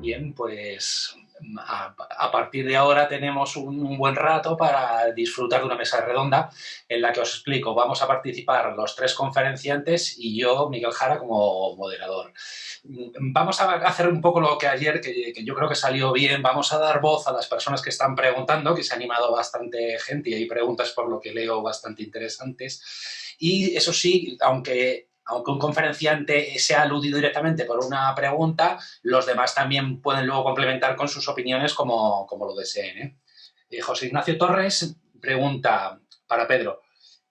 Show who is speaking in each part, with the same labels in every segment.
Speaker 1: Bien, pues a partir de ahora tenemos un buen rato para disfrutar de una mesa redonda en la que os explico. Vamos a participar los tres conferenciantes y yo, Miguel Jara, como moderador. Vamos a hacer un poco lo que ayer, que yo creo que salió bien. Vamos a dar voz a las personas que están preguntando, que se ha animado bastante gente y hay preguntas por lo que leo bastante interesantes. Y eso sí, aunque un conferenciante se ha aludido directamente por una pregunta, los demás también pueden luego complementar con sus opiniones como lo deseen, José Ignacio Torres pregunta para Pedro,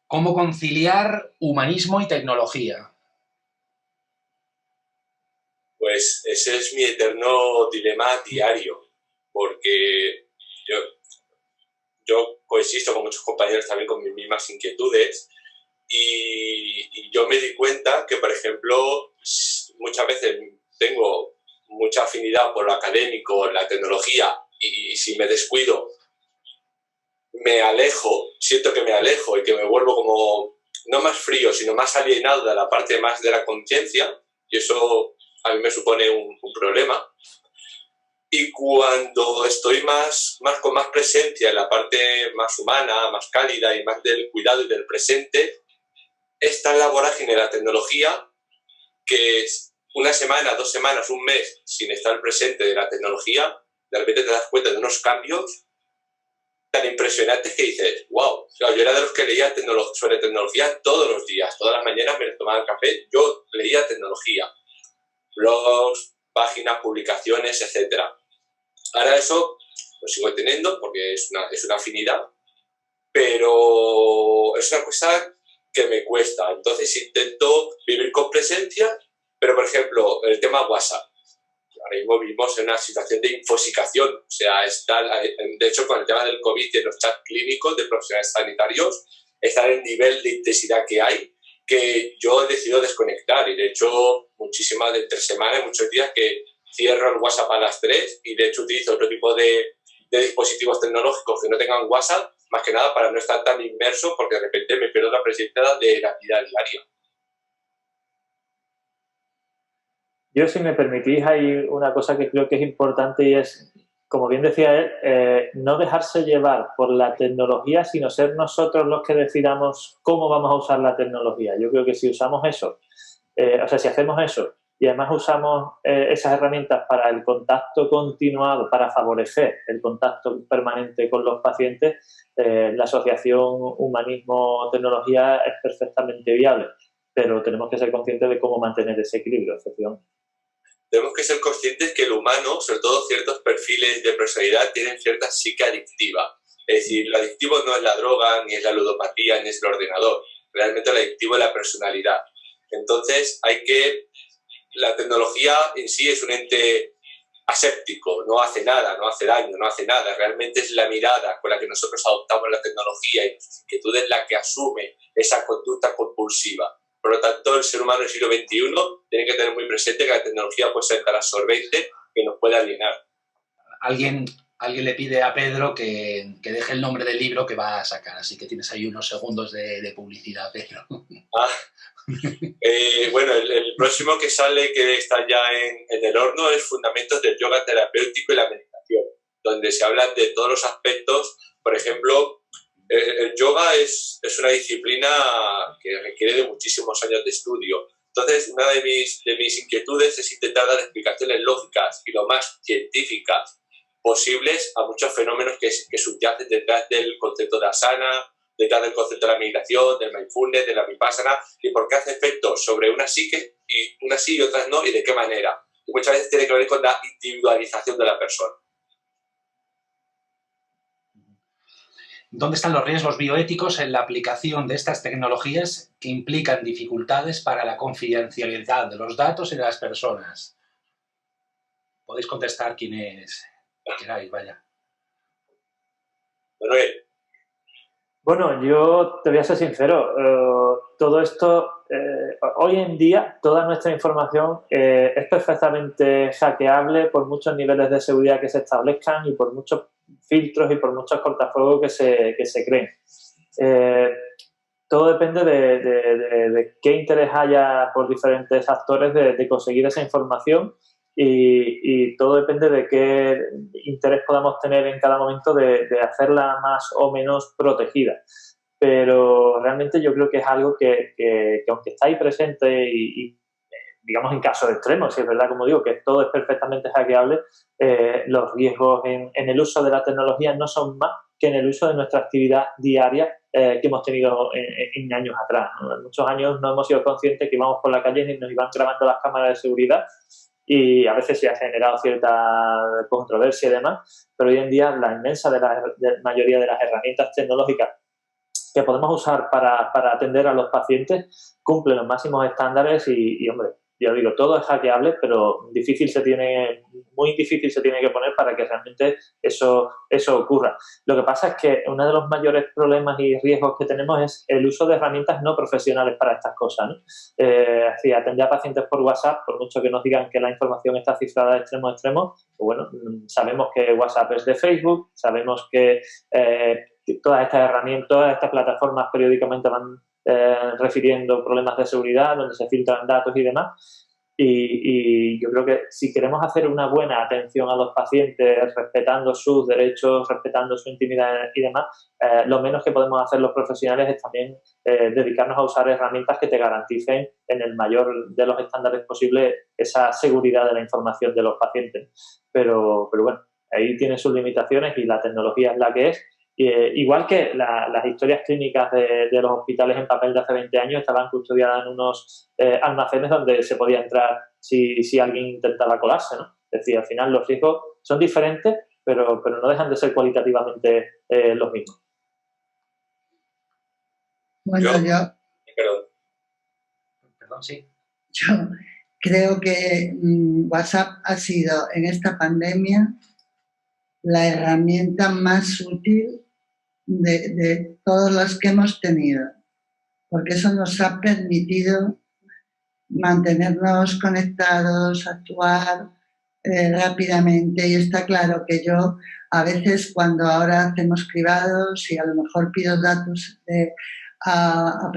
Speaker 1: ¿cómo conciliar humanismo y tecnología?
Speaker 2: Pues ese es mi eterno dilema diario, porque yo, yo coexisto con muchos compañeros también con mis mismas inquietudes y yo me di cuenta que, por ejemplo, muchas veces tengo mucha afinidad por lo académico, la tecnología, y si me descuido, me alejo, siento que me alejo y que me vuelvo como, no más frío, sino más alienado de la parte más de la conciencia, y eso a mí me supone un problema. Y cuando estoy con más presencia en la parte más humana, más cálida y más del cuidado y del presente, está en la vorágine de la tecnología que es una semana, 2 semanas, un mes sin estar presente de la tecnología, de repente te das cuenta de unos cambios tan impresionantes que dices, wow, yo era de los que leía sobre tecnología todos los días, todas las mañanas me tomaba el café, yo leía tecnología, blogs, páginas, publicaciones, etcétera. Ahora eso lo sigo teniendo porque es una afinidad, pero es una cosa que me cuesta. Entonces intento vivir con presencia, pero por ejemplo, el tema WhatsApp. Ahora mismo vivimos en una situación de infosicación, o sea, de hecho con el tema del COVID y en los chats clínicos de profesionales sanitarios, está en el nivel de intensidad que hay, que yo he decidido desconectar y de hecho muchísimas de 3 semanas, muchos días que cierro el WhatsApp a las 3 y de hecho utilizo otro tipo de dispositivos tecnológicos que no tengan WhatsApp, más que nada para no estar tan inmerso porque de repente me pierdo la presencia de la vida diaria.
Speaker 3: Yo, si me permitís, hay una cosa que creo que es importante y es, como bien decía él, no dejarse llevar por la tecnología, sino ser nosotros los que decidamos cómo vamos a usar la tecnología. Yo creo que si usamos eso, si hacemos eso y además usamos esas herramientas para el contacto continuado, para favorecer el contacto permanente con los pacientes, la asociación humanismo-tecnología es perfectamente viable, pero tenemos que ser conscientes de cómo mantener ese equilibrio, efectivamente.
Speaker 2: Tenemos que ser conscientes que el humano, sobre todo ciertos perfiles de personalidad, tienen cierta psique adictiva. Es decir, lo adictivo no es la droga, ni es la ludopatía, ni es el ordenador. Realmente lo adictivo es la personalidad. Entonces, la tecnología en sí es un ente aséptico, no hace nada, no hace daño, no hace nada. Realmente es la mirada con la que nosotros adoptamos la tecnología y nuestras inquietudes la que asume esa conducta compulsiva. Por lo tanto, el ser humano del siglo XXI tiene que tener muy presente que la tecnología puede ser tan absorbente que nos puede alienar.
Speaker 1: Alguien le pide a Pedro que deje el nombre del libro que va a sacar, así que tienes ahí unos segundos de publicidad, Pedro.
Speaker 2: Bueno, el próximo que sale, que está ya en el horno, es Fundamentos del Yoga Terapéutico y la Meditación, donde se hablan de todos los aspectos. Por ejemplo, el yoga es una disciplina que requiere de muchísimos años de estudio. Entonces, una de mis inquietudes es intentar dar explicaciones lógicas y lo más científicas posibles a muchos fenómenos que subyacen detrás del concepto de asana, detrás del concepto de la meditación, del mindfulness, de la vipassana, y por qué hace efectos sobre una psique, y unas sí y otras no, y de qué manera. Y muchas veces tiene que ver con la individualización de la persona.
Speaker 1: ¿Dónde están los riesgos bioéticos en la aplicación de estas tecnologías que implican dificultades para la confidencialidad de los datos y de las personas? Podéis contestar quienes queráis, vaya.
Speaker 2: Manuel.
Speaker 3: Bueno, yo te voy a ser sincero, todo esto, hoy en día, toda nuestra información es perfectamente hackeable por muchos niveles de seguridad que se establezcan y por muchos filtros y por muchos cortafuegos que se creen. Todo depende de qué interés haya por diferentes actores de conseguir esa información y todo depende de qué interés podamos tener en cada momento de hacerla más o menos protegida. Pero realmente yo creo que es algo que aunque está ahí presente y digamos en casos extremos, si es verdad, como digo, que todo es perfectamente hackeable, los riesgos en el uso de la tecnología no son más que en el uso de nuestra actividad diaria que hemos tenido en años atrás, ¿no? En muchos años no hemos sido conscientes que íbamos por la calle y nos iban grabando las cámaras de seguridad y a veces se ha generado cierta controversia y demás, pero hoy en día la inmensa mayoría de las herramientas tecnológicas que podemos usar para atender a los pacientes cumplen los máximos estándares y hombre, yo digo, todo es hackeable, pero muy difícil se tiene que poner para que realmente eso ocurra. Lo que pasa es que uno de los mayores problemas y riesgos que tenemos es el uso de herramientas no profesionales para estas cosas, ¿no? Así, atender a pacientes por WhatsApp, por mucho que nos digan que la información está cifrada de extremo a extremo, pues bueno, sabemos que WhatsApp es de Facebook, sabemos que todas estas herramientas, todas estas plataformas periódicamente van refiriendo problemas de seguridad, donde se filtran datos y demás. Y yo creo que si queremos hacer una buena atención a los pacientes, respetando sus derechos, respetando su intimidad y demás, lo menos que podemos hacer los profesionales es también dedicarnos a usar herramientas que te garanticen en el mayor de los estándares posibles esa seguridad de la información de los pacientes. Pero bueno, ahí tiene sus limitaciones y la tecnología es la que es. Igual que las historias clínicas de los hospitales en papel de hace 20 años estaban custodiadas en unos almacenes donde se podía entrar si alguien intentaba colarse, ¿no? Es decir, al final los riesgos son diferentes, pero no dejan de ser cualitativamente los mismos.
Speaker 4: Bueno,
Speaker 1: Perdón, sí.
Speaker 4: Yo creo que WhatsApp ha sido en esta pandemia la herramienta más útil de todos los que hemos tenido, porque eso nos ha permitido mantenernos conectados, actuar rápidamente, y está claro que yo a veces cuando ahora hacemos cribados y a lo mejor pido datos a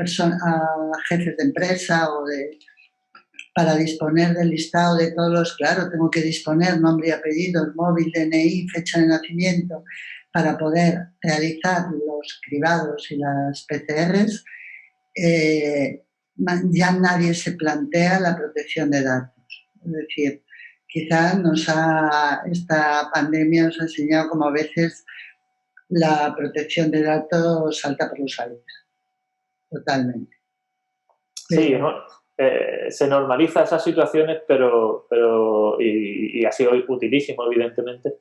Speaker 4: jefes de empresa para disponer del listado de todos los, claro, tengo que disponer nombre y apellido, móvil, DNI, fecha de nacimiento, para poder realizar los cribados y las PCRs, ya nadie se plantea la protección de datos. Es decir, quizás esta pandemia nos ha enseñado como a veces la protección de datos salta por los aires. Totalmente.
Speaker 3: Sí, ¿no? Se normaliza esas situaciones, pero y ha sido utilísimo, evidentemente,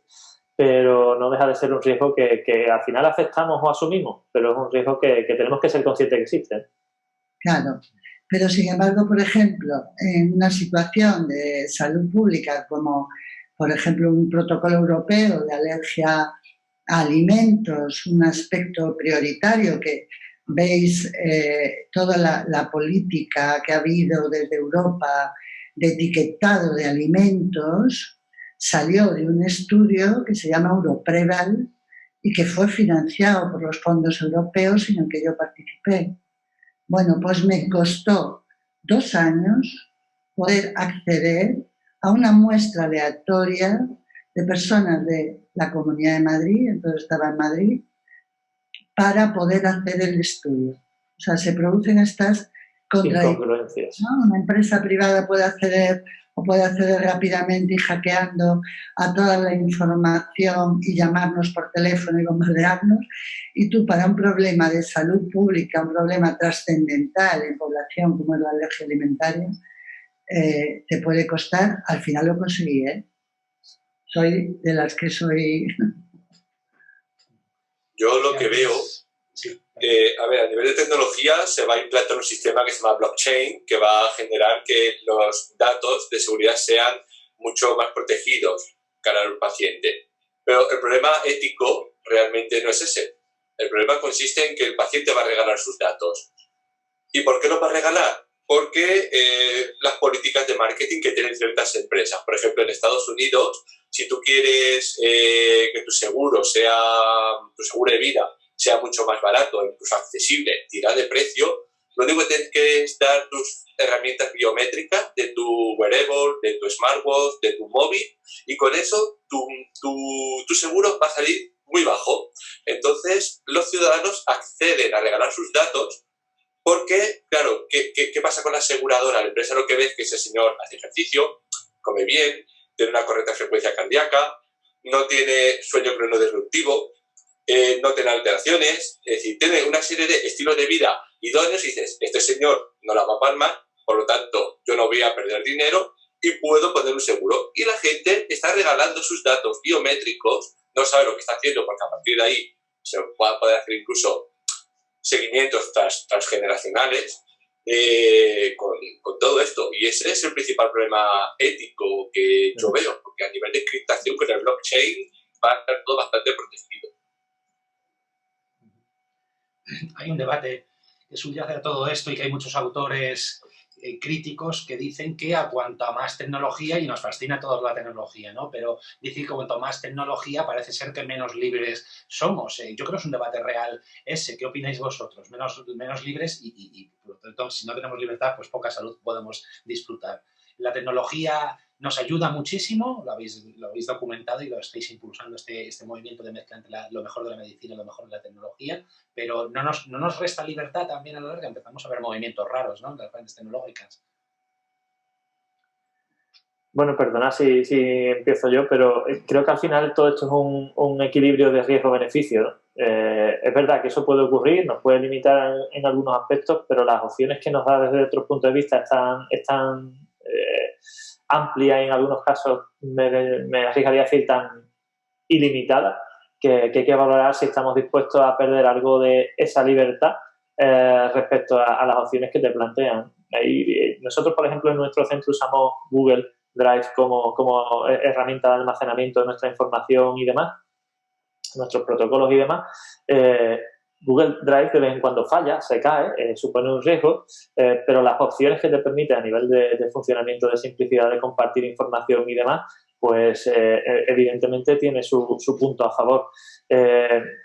Speaker 3: pero no deja de ser un riesgo que al final aceptamos o asumimos, pero es un riesgo que tenemos que ser conscientes que existe.
Speaker 4: Claro, pero sin embargo, por ejemplo, en una situación de salud pública como, por ejemplo, un protocolo europeo de alergia a alimentos, un aspecto prioritario que veis toda la política que ha habido desde Europa de etiquetado de alimentos, salió de un estudio que se llama Europreval y que fue financiado por los fondos europeos en el que yo participé. Bueno, pues me costó 2 años poder acceder a una muestra aleatoria de personas de la Comunidad de Madrid, entonces estaba en Madrid, para poder hacer el estudio. O sea, se producen estas
Speaker 3: contradicciones,
Speaker 4: ¿no? Una empresa privada puede acceder rápidamente y hackeando a toda la información y llamarnos por teléfono y bombardearnos, y tú para un problema de salud pública, un problema trascendental en población como es la alergia alimentaria, te puede costar. Al final lo conseguí, ¿eh? Soy de las que soy...
Speaker 2: Yo lo que veo, a nivel de tecnología se va a implantar un sistema que se llama blockchain, que va a generar que los datos de seguridad sean mucho más protegidos cara al paciente. Pero el problema ético realmente no es ese. El problema consiste en que el paciente va a regalar sus datos. ¿Y por qué los va a regalar? Porque las políticas de marketing que tienen ciertas empresas, por ejemplo en Estados Unidos, si tú quieres que tu seguro de vida sea mucho más barato, incluso accesible, tirar de precio, lo único que tienes que es dar tus herramientas biométricas de tu wearable, de tu smartwatch, de tu móvil, y con eso tu seguro va a salir muy bajo. Entonces, los ciudadanos acceden a regalar sus datos porque, claro, ¿qué pasa con la aseguradora? La empresa lo que ve es que ese señor hace ejercicio, come bien, tiene una correcta frecuencia cardíaca, no tiene sueño cronodisruptivo, no tiene alteraciones, es decir, tiene una serie de estilos de vida idóneos y dices, este señor no la va a palmar, por lo tanto, yo no voy a perder dinero y puedo poner un seguro. Y la gente está regalando sus datos biométricos, no sabe lo que está haciendo porque a partir de ahí se va a poder hacer incluso seguimientos transgeneracionales con todo esto. Y ese es el principal problema ético que yo veo, porque a nivel de encriptación con el blockchain va a estar todo bastante protegido.
Speaker 1: Hay un debate que subyace a todo esto y que hay muchos autores críticos que dicen que a cuanta más tecnología, y nos fascina a todos la tecnología, ¿no? Pero dicen que cuanto más tecnología parece ser que menos libres somos. Yo creo que es un debate real ese. ¿Qué opináis vosotros? Menos libres y por lo tanto, si no tenemos libertad, pues poca salud podemos disfrutar. La tecnología nos ayuda muchísimo, lo habéis documentado y lo estáis impulsando, este movimiento de mezcla entre lo mejor de la medicina y lo mejor de la tecnología, pero no nos resta libertad también a la larga. Empezamos a ver movimientos raros, ¿no?, en las grandes tecnológicas.
Speaker 3: Bueno, perdona si empiezo yo, pero creo que al final todo esto es un equilibrio de riesgo-beneficio, ¿no? Es verdad que eso puede ocurrir, nos puede limitar en algunos aspectos, pero las opciones que nos da desde otro punto de vista están amplia y en algunos casos me arriesgaría a decir tan ilimitada que hay que valorar si estamos dispuestos a perder algo de esa libertad respecto a las opciones que te plantean. Nosotros, por ejemplo, en nuestro centro usamos Google Drive como herramienta de almacenamiento de nuestra información y demás, nuestros protocolos y demás. Google Drive de vez en cuando falla, se cae, supone un riesgo, pero las opciones que te permite a nivel de funcionamiento, de simplicidad, de compartir información y demás, pues evidentemente tiene su punto a favor.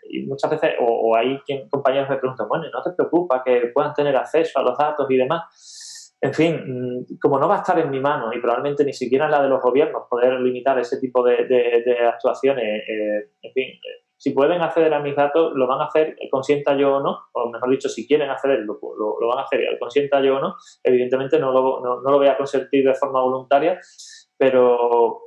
Speaker 3: Y muchas veces, o hay compañeros me preguntan, bueno, ¿no te preocupa que puedan tener acceso a los datos y demás? En fin, como no va a estar en mi mano y probablemente ni siquiera en la de los gobiernos poder limitar ese tipo de actuaciones, en fin, si pueden acceder a mis datos, lo van a hacer, consienta yo o no, o mejor dicho, si quieren acceder, lo van a hacer, consienta yo o no. Evidentemente no lo voy a consentir de forma voluntaria, pero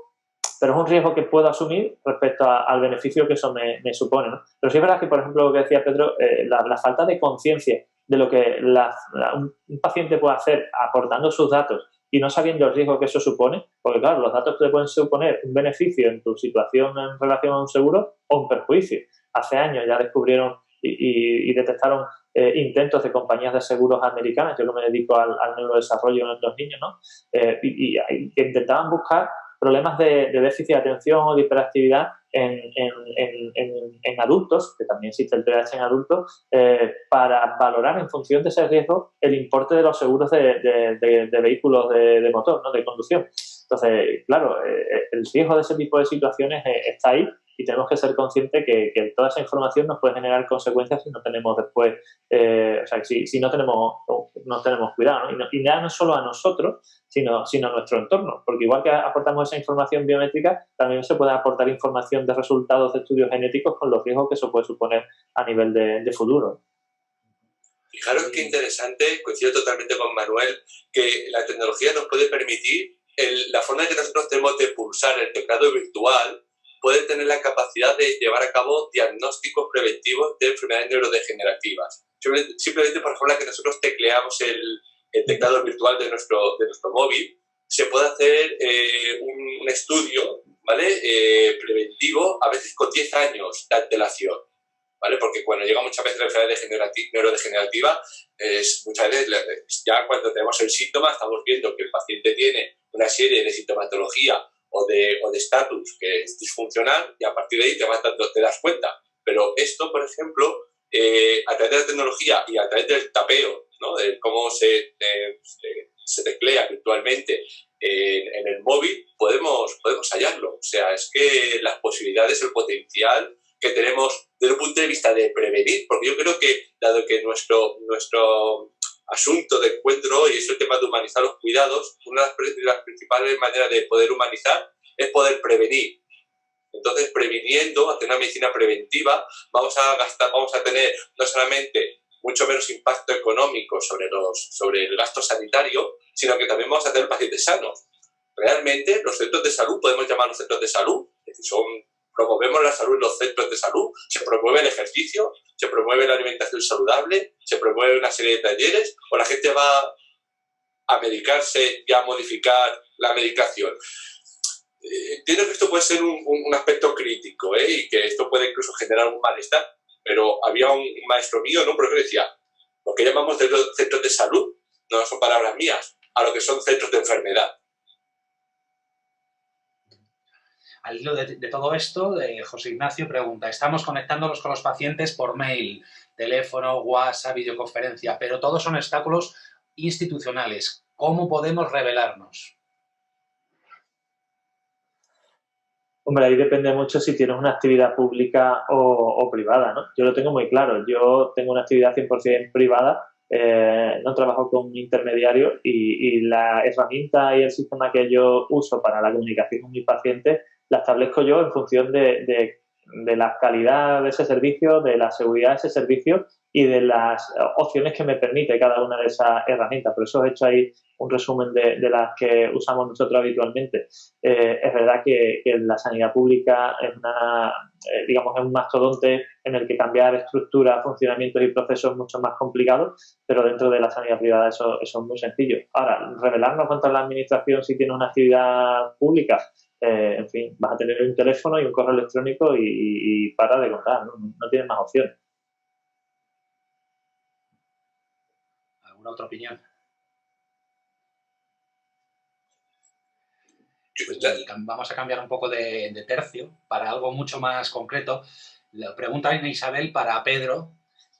Speaker 3: es un riesgo que puedo asumir respecto al beneficio que eso me supone, ¿no? Pero sí es verdad que, por ejemplo, lo que decía Pedro, la falta de conciencia de lo que un paciente puede hacer aportando sus datos y no sabiendo el riesgo que eso supone, porque claro, los datos te pueden suponer un beneficio en tu situación en relación a un seguro o un perjuicio. Hace años ya descubrieron y detectaron intentos de compañías de seguros americanas, yo que me dedico al neurodesarrollo en los niños, ¿no? Y que intentaban buscar problemas de déficit de atención o de hiperactividad en adultos, que también existe el TDAH en adultos, para valorar en función de ese riesgo el importe de los seguros de vehículos de motor, ¿no?, de conducción. Entonces, claro, el riesgo de ese tipo de situaciones está ahí y tenemos que ser conscientes que toda esa información nos puede generar consecuencias si no tenemos después, o sea, si no tenemos cuidado, ¿no? Y ya no solo a nosotros, sino a nuestro entorno, porque igual que aportamos esa información biométrica, también se puede aportar información de resultados de estudios genéticos con los riesgos que eso puede suponer a nivel de futuro.
Speaker 2: Fijaros qué interesante, coincido totalmente con Manuel, que la tecnología nos puede permitir, la forma en que nosotros tenemos de pulsar el teclado virtual puede tener la capacidad de llevar a cabo diagnósticos preventivos de enfermedades neurodegenerativas. Simplemente por la forma en que nosotros tecleamos el teclado virtual de nuestro móvil, se puede hacer un estudio, ¿vale?, preventivo, a veces con 10 años de antelación, ¿vale? Porque cuando llega muchas veces la enfermedad neurodegenerativa, muchas veces ya cuando tenemos el síntoma estamos viendo que el paciente tiene una serie de sintomatología o de estatus que es disfuncional y a partir de ahí te das cuenta. Pero esto, por ejemplo, a través de la tecnología y a través del tapeo, ¿no?, de cómo se teclea virtualmente en el móvil, podemos hallarlo. O sea, es que las posibilidades, el potencial que tenemos desde el punto de vista de prevenir, porque yo creo que, dado que nuestro asunto de encuentro y es el tema de humanizar los cuidados. Una de las principales maneras de poder humanizar es poder prevenir. Entonces, previniendo, hacer una medicina preventiva, vamos a tener no solamente mucho menos impacto económico sobre el gasto sanitario, sino que también vamos a tener pacientes sanos. Realmente, los centros de salud, podemos llamarlos centros de salud, es decir, promovemos la salud en los centros de salud, se promueve el ejercicio, se promueve la alimentación saludable, se promueve una serie de talleres, o la gente va a medicarse y a modificar la medicación. Entiendo que esto puede ser un aspecto crítico, y que esto puede incluso generar un malestar, pero había un maestro mío, ¿no? Porque decía, lo que llamamos centros de salud, no son palabras mías, a lo que son centros de enfermedad.
Speaker 1: Al hilo de todo esto, José Ignacio pregunta, estamos conectándonos con los pacientes por mail, teléfono, WhatsApp, videoconferencia, pero todos son obstáculos institucionales. ¿Cómo podemos revelarnos?
Speaker 3: Hombre, ahí depende mucho si tienes una actividad pública o privada, ¿no? Yo lo tengo muy claro. Yo tengo una actividad 100% privada, no trabajo con un intermediario y la herramienta y el sistema que yo uso para la comunicación con mis pacientes la establezco yo en función de la calidad de ese servicio, de la seguridad de ese servicio y de las opciones que me permite cada una de esas herramientas. Por eso he hecho ahí un resumen de las que usamos nosotros habitualmente. Es verdad que la sanidad pública es es un mastodonte en el que cambiar estructuras, funcionamientos y procesos es mucho más complicado, pero dentro de la sanidad privada eso es muy sencillo. Ahora, rebelarnos contra la administración si tiene una actividad pública, en fin, vas a tener un teléfono y un correo electrónico y para de contar, no tienes más opciones.
Speaker 1: ¿Alguna otra opinión? Pues vamos a cambiar un poco de tercio para algo mucho más concreto. La pregunta de Isabel para Pedro.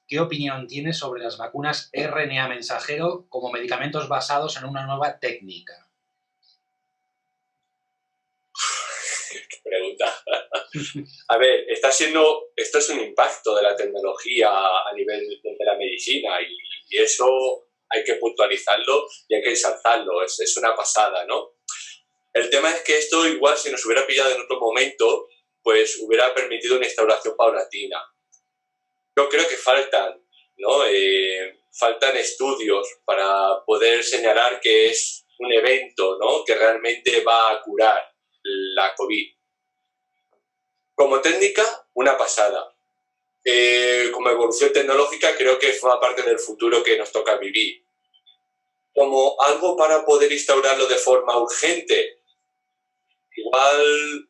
Speaker 1: ¿Qué opinión tienes sobre las vacunas RNA mensajero como medicamentos basados en una nueva técnica?
Speaker 2: Qué pregunta. A ver, esto es un impacto de la tecnología a nivel de la medicina y eso hay que puntualizarlo y hay que ensalzarlo. Es una pasada, ¿no? El tema es que esto igual si nos hubiera pillado en otro momento, pues hubiera permitido una instauración paulatina. Yo creo que faltan, ¿no? Faltan estudios para poder señalar que es un evento, ¿no? Que realmente va a curar la COVID. Como técnica, una pasada. Como evolución tecnológica, creo que forma parte del futuro que nos toca vivir. Como algo para poder instaurarlo de forma urgente, igual,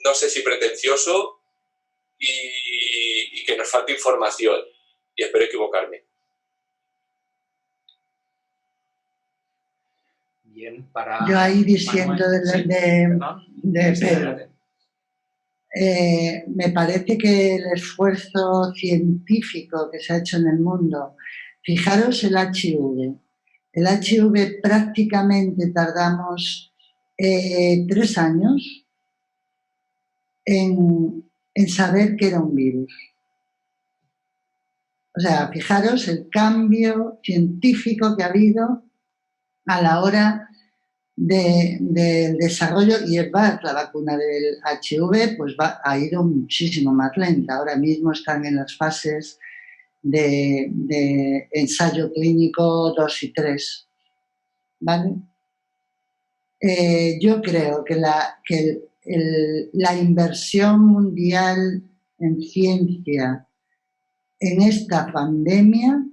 Speaker 2: no sé si pretencioso y que nos falta información. Y espero equivocarme.
Speaker 1: Bien, para...
Speaker 4: Yo ahí diciendo de Pedro. Me parece que el esfuerzo científico que se ha hecho en el mundo, fijaros el HIV. El HIV prácticamente tardamos 3 años en saber que era un virus. O sea, fijaros el cambio científico que ha habido a la hora del desarrollo, y es más, la vacuna del HIV pues ha ido muchísimo más lenta. Ahora mismo están en las fases de ensayo clínico 2 y 3. ¿Vale? Yo creo que la inversión mundial en ciencia en esta pandemia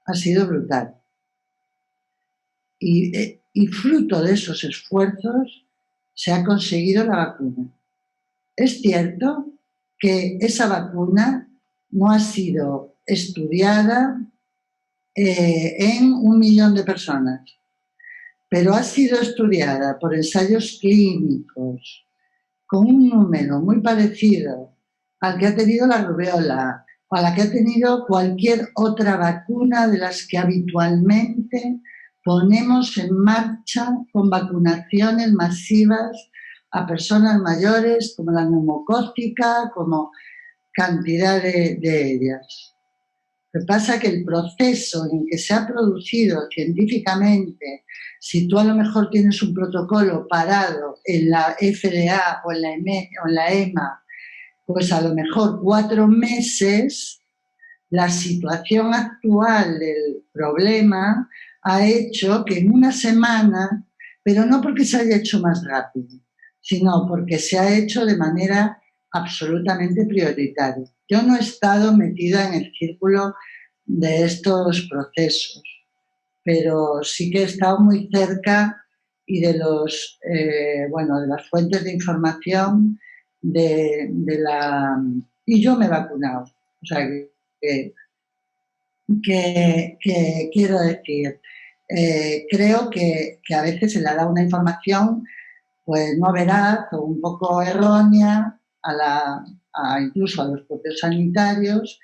Speaker 4: ha sido brutal. Y fruto de esos esfuerzos se ha conseguido la vacuna. Es cierto que esa vacuna no ha sido estudiada en 1 millón de personas, pero ha sido estudiada por ensayos clínicos con un número muy parecido al que ha tenido la rubéola o a la que ha tenido cualquier otra vacuna de las que habitualmente ponemos en marcha con vacunaciones masivas a personas mayores, como la neumocócica, como cantidad de ellas. Lo que pasa es que el proceso en que se ha producido científicamente, si tú a lo mejor tienes un protocolo parado en la FDA o en la EMA, pues a lo mejor 4 meses, la situación actual del problema ha hecho que en una semana, pero no porque se haya hecho más rápido, sino porque se ha hecho de manera absolutamente prioritaria. Yo no he estado metida en el círculo de estos procesos, pero sí que he estado muy cerca y de los, de las fuentes de información y yo me he vacunado. O sea, que quiero decir, creo que a veces se le da una información pues no veraz o un poco errónea incluso a los propios sanitarios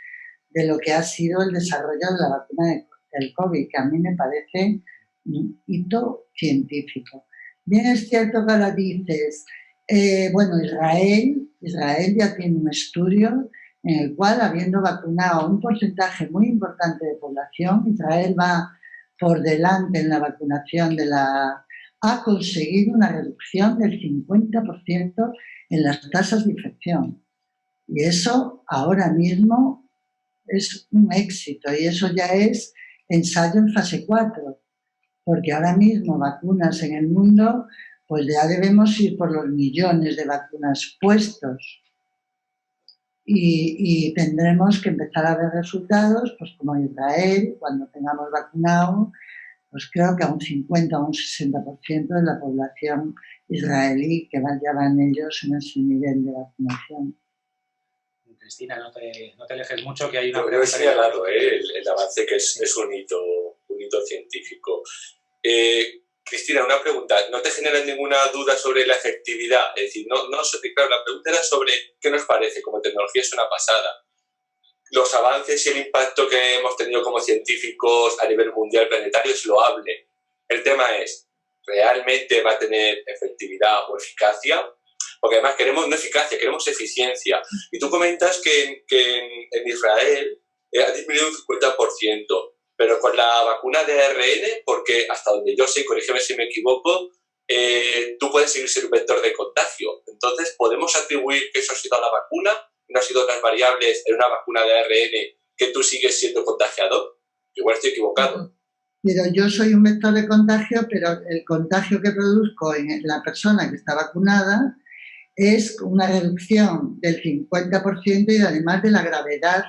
Speaker 4: de lo que ha sido el desarrollo de la vacuna del COVID, que a mí me parece un hito científico. Bien es cierto que ahora dices, Israel ya tiene un estudio en el cual, habiendo vacunado a un porcentaje muy importante de población, Israel va por delante en la vacunación ha conseguido una reducción del 50% en las tasas de infección. Y eso ahora mismo es un éxito y eso ya es ensayo en fase 4, porque ahora mismo vacunas en el mundo, pues ya debemos ir por los millones de vacunas puestos y tendremos que empezar a ver resultados, pues como Israel, cuando tengamos vacunado, pues creo que a un 50 o un 60% de la población israelí que ya van ellos en ese nivel de vacunación.
Speaker 1: Cristina, no te alejes mucho, que hay una...
Speaker 2: Yo he señalado el avance que es un hito científico. Cristina, una pregunta. ¿No te genera ninguna duda sobre la efectividad? Es decir, claro, la pregunta era sobre qué nos parece. Como tecnología es una pasada. Los avances y el impacto que hemos tenido como científicos a nivel mundial planetario es loable. El tema es, ¿realmente va a tener efectividad o eficacia? Porque además queremos no eficacia, queremos eficiencia. Y tú comentas que en Israel ha disminuido un 50%, pero con la vacuna de ARN, porque hasta donde yo sé, corrígeme si me equivoco, tú puedes seguir siendo un vector de contagio. Entonces, ¿podemos atribuir que eso ha sido a la vacuna? ¿No ha sido otras variables en una vacuna de ARN que tú sigues siendo contagiador? Igual estoy equivocado.
Speaker 4: Pero yo soy un vector de contagio, pero el contagio que produzco en la persona que está vacunada es una reducción del 50% y además de la gravedad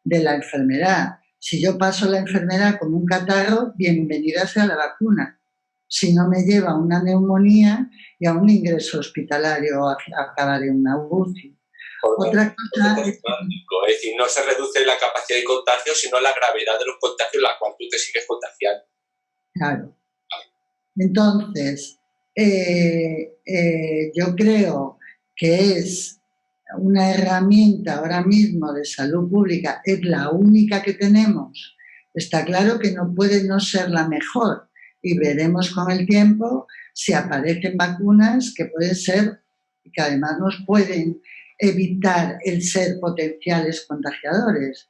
Speaker 4: de la enfermedad. Si yo paso la enfermedad como un catarro, bienvenida sea la vacuna. Si no me lleva a una neumonía y a un ingreso hospitalario o a acabar en una UCI. Otra cosa
Speaker 2: es decir, no se reduce la capacidad de contagio, sino la gravedad de los contagios, la cual tú te sigues contagiando.
Speaker 4: Claro. Entonces, yo creo que es una herramienta ahora mismo de salud pública, es la única que tenemos. Está claro que no puede no ser la mejor y veremos con el tiempo si aparecen vacunas que pueden ser, que además nos pueden evitar el ser potenciales contagiadores.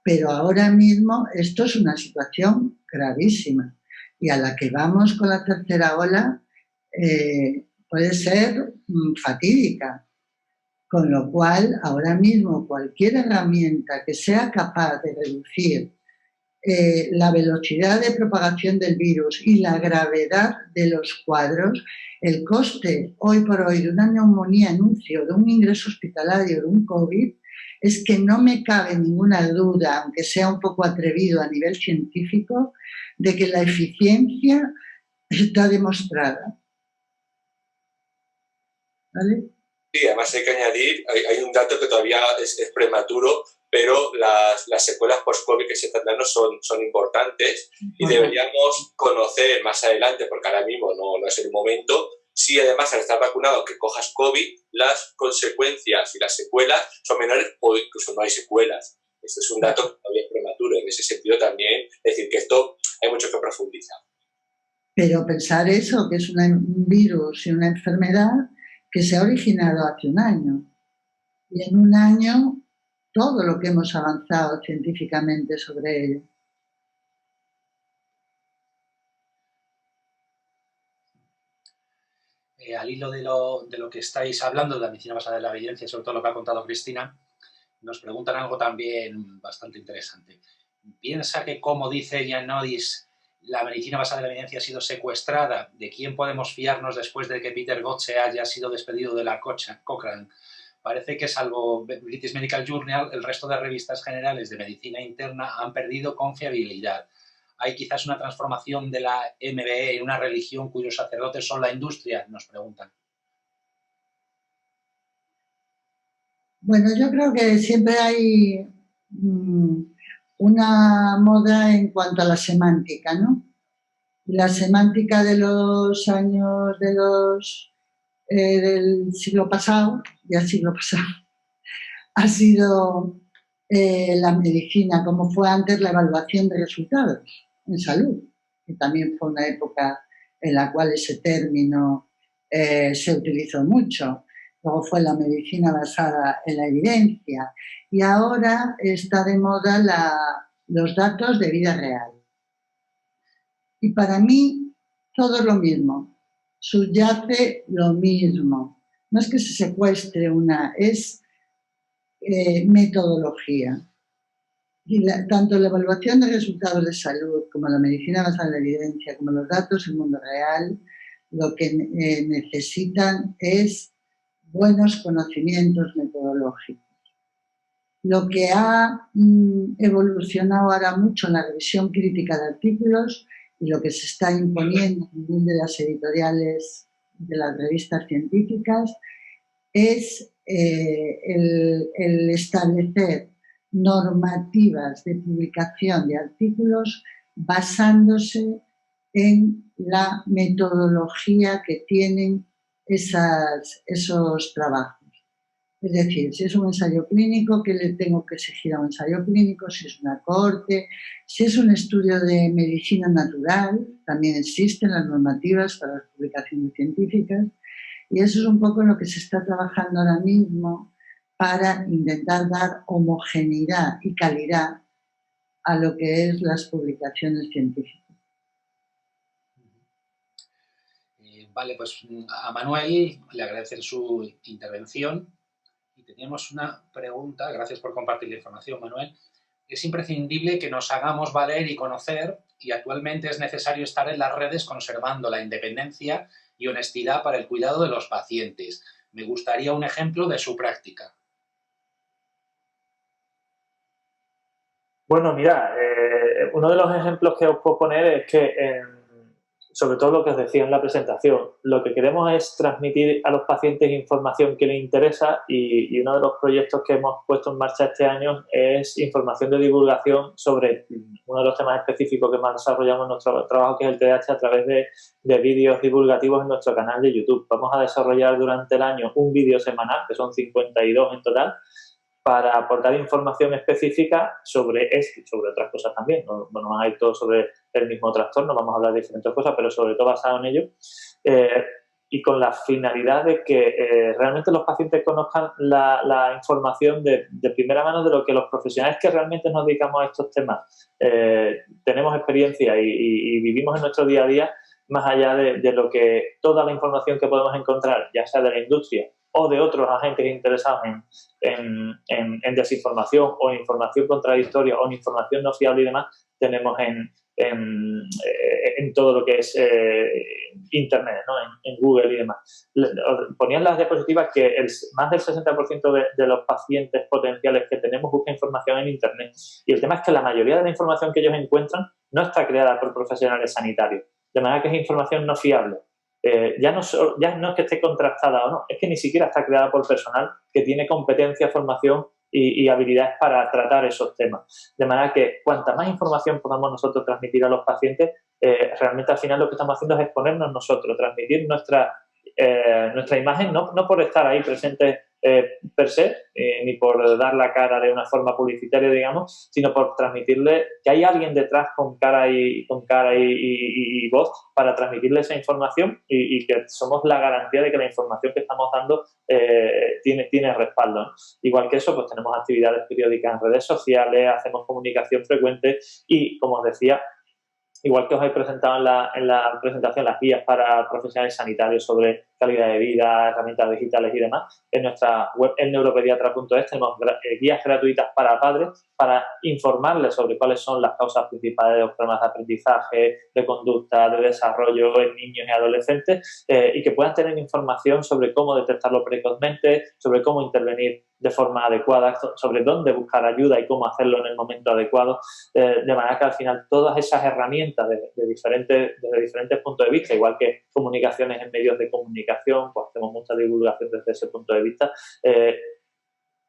Speaker 4: Pero ahora mismo esto es una situación gravísima y a la que vamos con la tercera ola puede ser fatídica. Con lo cual, ahora mismo cualquier herramienta que sea capaz de reducir la velocidad de propagación del virus y la gravedad de los cuadros, el coste hoy por hoy de una neumonía en UCI o de un ingreso hospitalario de un COVID, es que no me cabe ninguna duda, aunque sea un poco atrevido a nivel científico, de que la eficiencia está demostrada. ¿Vale?
Speaker 2: Sí, además hay que añadir, hay un dato que todavía es prematuro, pero las secuelas post-COVID que se están dando son importantes y deberíamos conocer más adelante, porque ahora mismo no es el momento, si además al estar vacunado que cojas COVID, las consecuencias y las secuelas son menores o incluso no hay secuelas. Este es un dato que todavía es prematuro. En ese sentido también, es decir, que esto hay mucho que profundizar.
Speaker 4: Pero pensar eso, que es un virus y una enfermedad que se ha originado hace un año. Y en un año todo lo que hemos avanzado científicamente sobre ello.
Speaker 1: Al hilo de lo que estáis hablando, de la medicina basada en la evidencia, sobre todo lo que ha contado Cristina, nos preguntan algo también bastante interesante. ¿Piensa que, como dice Jan Nodis, la medicina basada en la evidencia ha sido secuestrada? ¿De quién podemos fiarnos después de que Peter Gotze haya sido despedido de la Cochrane? Parece que, salvo British Medical Journal, el resto de revistas generales de medicina interna han perdido confiabilidad. ¿Hay quizás una transformación de la MBE en una religión cuyos sacerdotes son la industria? Nos preguntan.
Speaker 4: Bueno, yo creo que siempre hay una moda en cuanto a la semántica, ¿no? La semántica de los años del siglo pasado, ha sido la medicina, como fue antes la evaluación de resultados en salud, que también fue una época en la cual ese término se utilizó mucho. Luego fue la medicina basada en la evidencia y ahora está de moda los datos de vida real. Y para mí todo es lo mismo, subyace lo mismo. No es que se secuestre es metodología. Y tanto la evaluación de resultados de salud como la medicina basada en la evidencia, como los datos en el mundo real, lo que necesitan es buenos conocimientos metodológicos. Lo que ha evolucionado ahora mucho en la revisión crítica de artículos y lo que se está imponiendo en el mundo de las editoriales de las revistas científicas es el establecer normativas de publicación de artículos basándose en la metodología que tienen esos trabajos. Es decir, si es un ensayo clínico, ¿qué le tengo que exigir a un ensayo clínico? Si es una cohorte, si es un estudio de medicina natural, también existen las normativas para las publicaciones científicas. Y eso es un poco lo que se está trabajando ahora mismo para intentar dar homogeneidad y calidad a lo que es las publicaciones científicas.
Speaker 1: Vale, pues a Manuel le agradecen su intervención y teníamos una pregunta. Gracias por compartir la información, Manuel. Es imprescindible que nos hagamos valer y conocer, y actualmente es necesario estar en las redes conservando la independencia y honestidad para el cuidado de los pacientes. Me gustaría un ejemplo de su práctica.
Speaker 3: Bueno, mira, uno de los ejemplos que os puedo poner es que, sobre todo lo que os decía en la presentación, lo que queremos es transmitir a los pacientes información que les interesa y uno de los proyectos que hemos puesto en marcha este año es información de divulgación sobre uno de los temas específicos que más desarrollamos en nuestro trabajo, que es el TDAH, a través de vídeos divulgativos en nuestro canal de YouTube. Vamos a desarrollar durante el año un vídeo semanal, que son 52 en total, para aportar información específica sobre esto y sobre otras cosas también. No van a ir todos sobre el mismo trastorno, vamos a hablar de diferentes cosas, pero sobre todo basado en ello. Y con la finalidad de que realmente los pacientes conozcan la información de primera mano de lo que los profesionales que realmente nos dedicamos a estos temas tenemos experiencia y vivimos en nuestro día a día, más allá de lo que toda la información que podemos encontrar, ya sea de la industria o de otros agentes interesados en desinformación o en información contradictoria o en información no fiable y demás, tenemos en todo lo que es Internet, ¿no? En Google y demás. Ponían las diapositivas que más del 60% de los pacientes potenciales que tenemos busca información en Internet. Y el tema es que la mayoría de la información que ellos encuentran no está creada por profesionales sanitarios, de manera que es información no fiable. Ya no es que esté contrastada o no, es que ni siquiera está creada por personal que tiene competencia, formación y habilidades para tratar esos temas. De manera que cuanta más información podamos nosotros transmitir a los pacientes, realmente al final lo que estamos haciendo es exponernos nosotros, transmitir nuestra imagen, no por estar ahí presentes per se, ni por dar la cara de una forma publicitaria, digamos, sino por transmitirle que hay alguien detrás con cara y voz para transmitirle esa información y que somos la garantía de que la información que estamos dando tiene respaldo, ¿no? Igual que eso, pues tenemos actividades periódicas en redes sociales, hacemos comunicación frecuente y, como os decía, igual que os he presentado en la presentación las guías para profesionales sanitarios sobre calidad de vida, herramientas digitales y demás, en nuestra web en neuropediatra.es tenemos guías gratuitas para padres para informarles sobre cuáles son las causas principales de los problemas de aprendizaje, de conducta, de desarrollo en niños y adolescentes y que puedan tener información sobre cómo detectarlo precozmente, sobre cómo intervenir de forma adecuada, sobre dónde buscar ayuda y cómo hacerlo en el momento adecuado, de manera que al final todas esas herramientas desde diferentes puntos de vista, igual que comunicaciones en medios de comunicación, pues hacemos mucha divulgación desde ese punto de vista,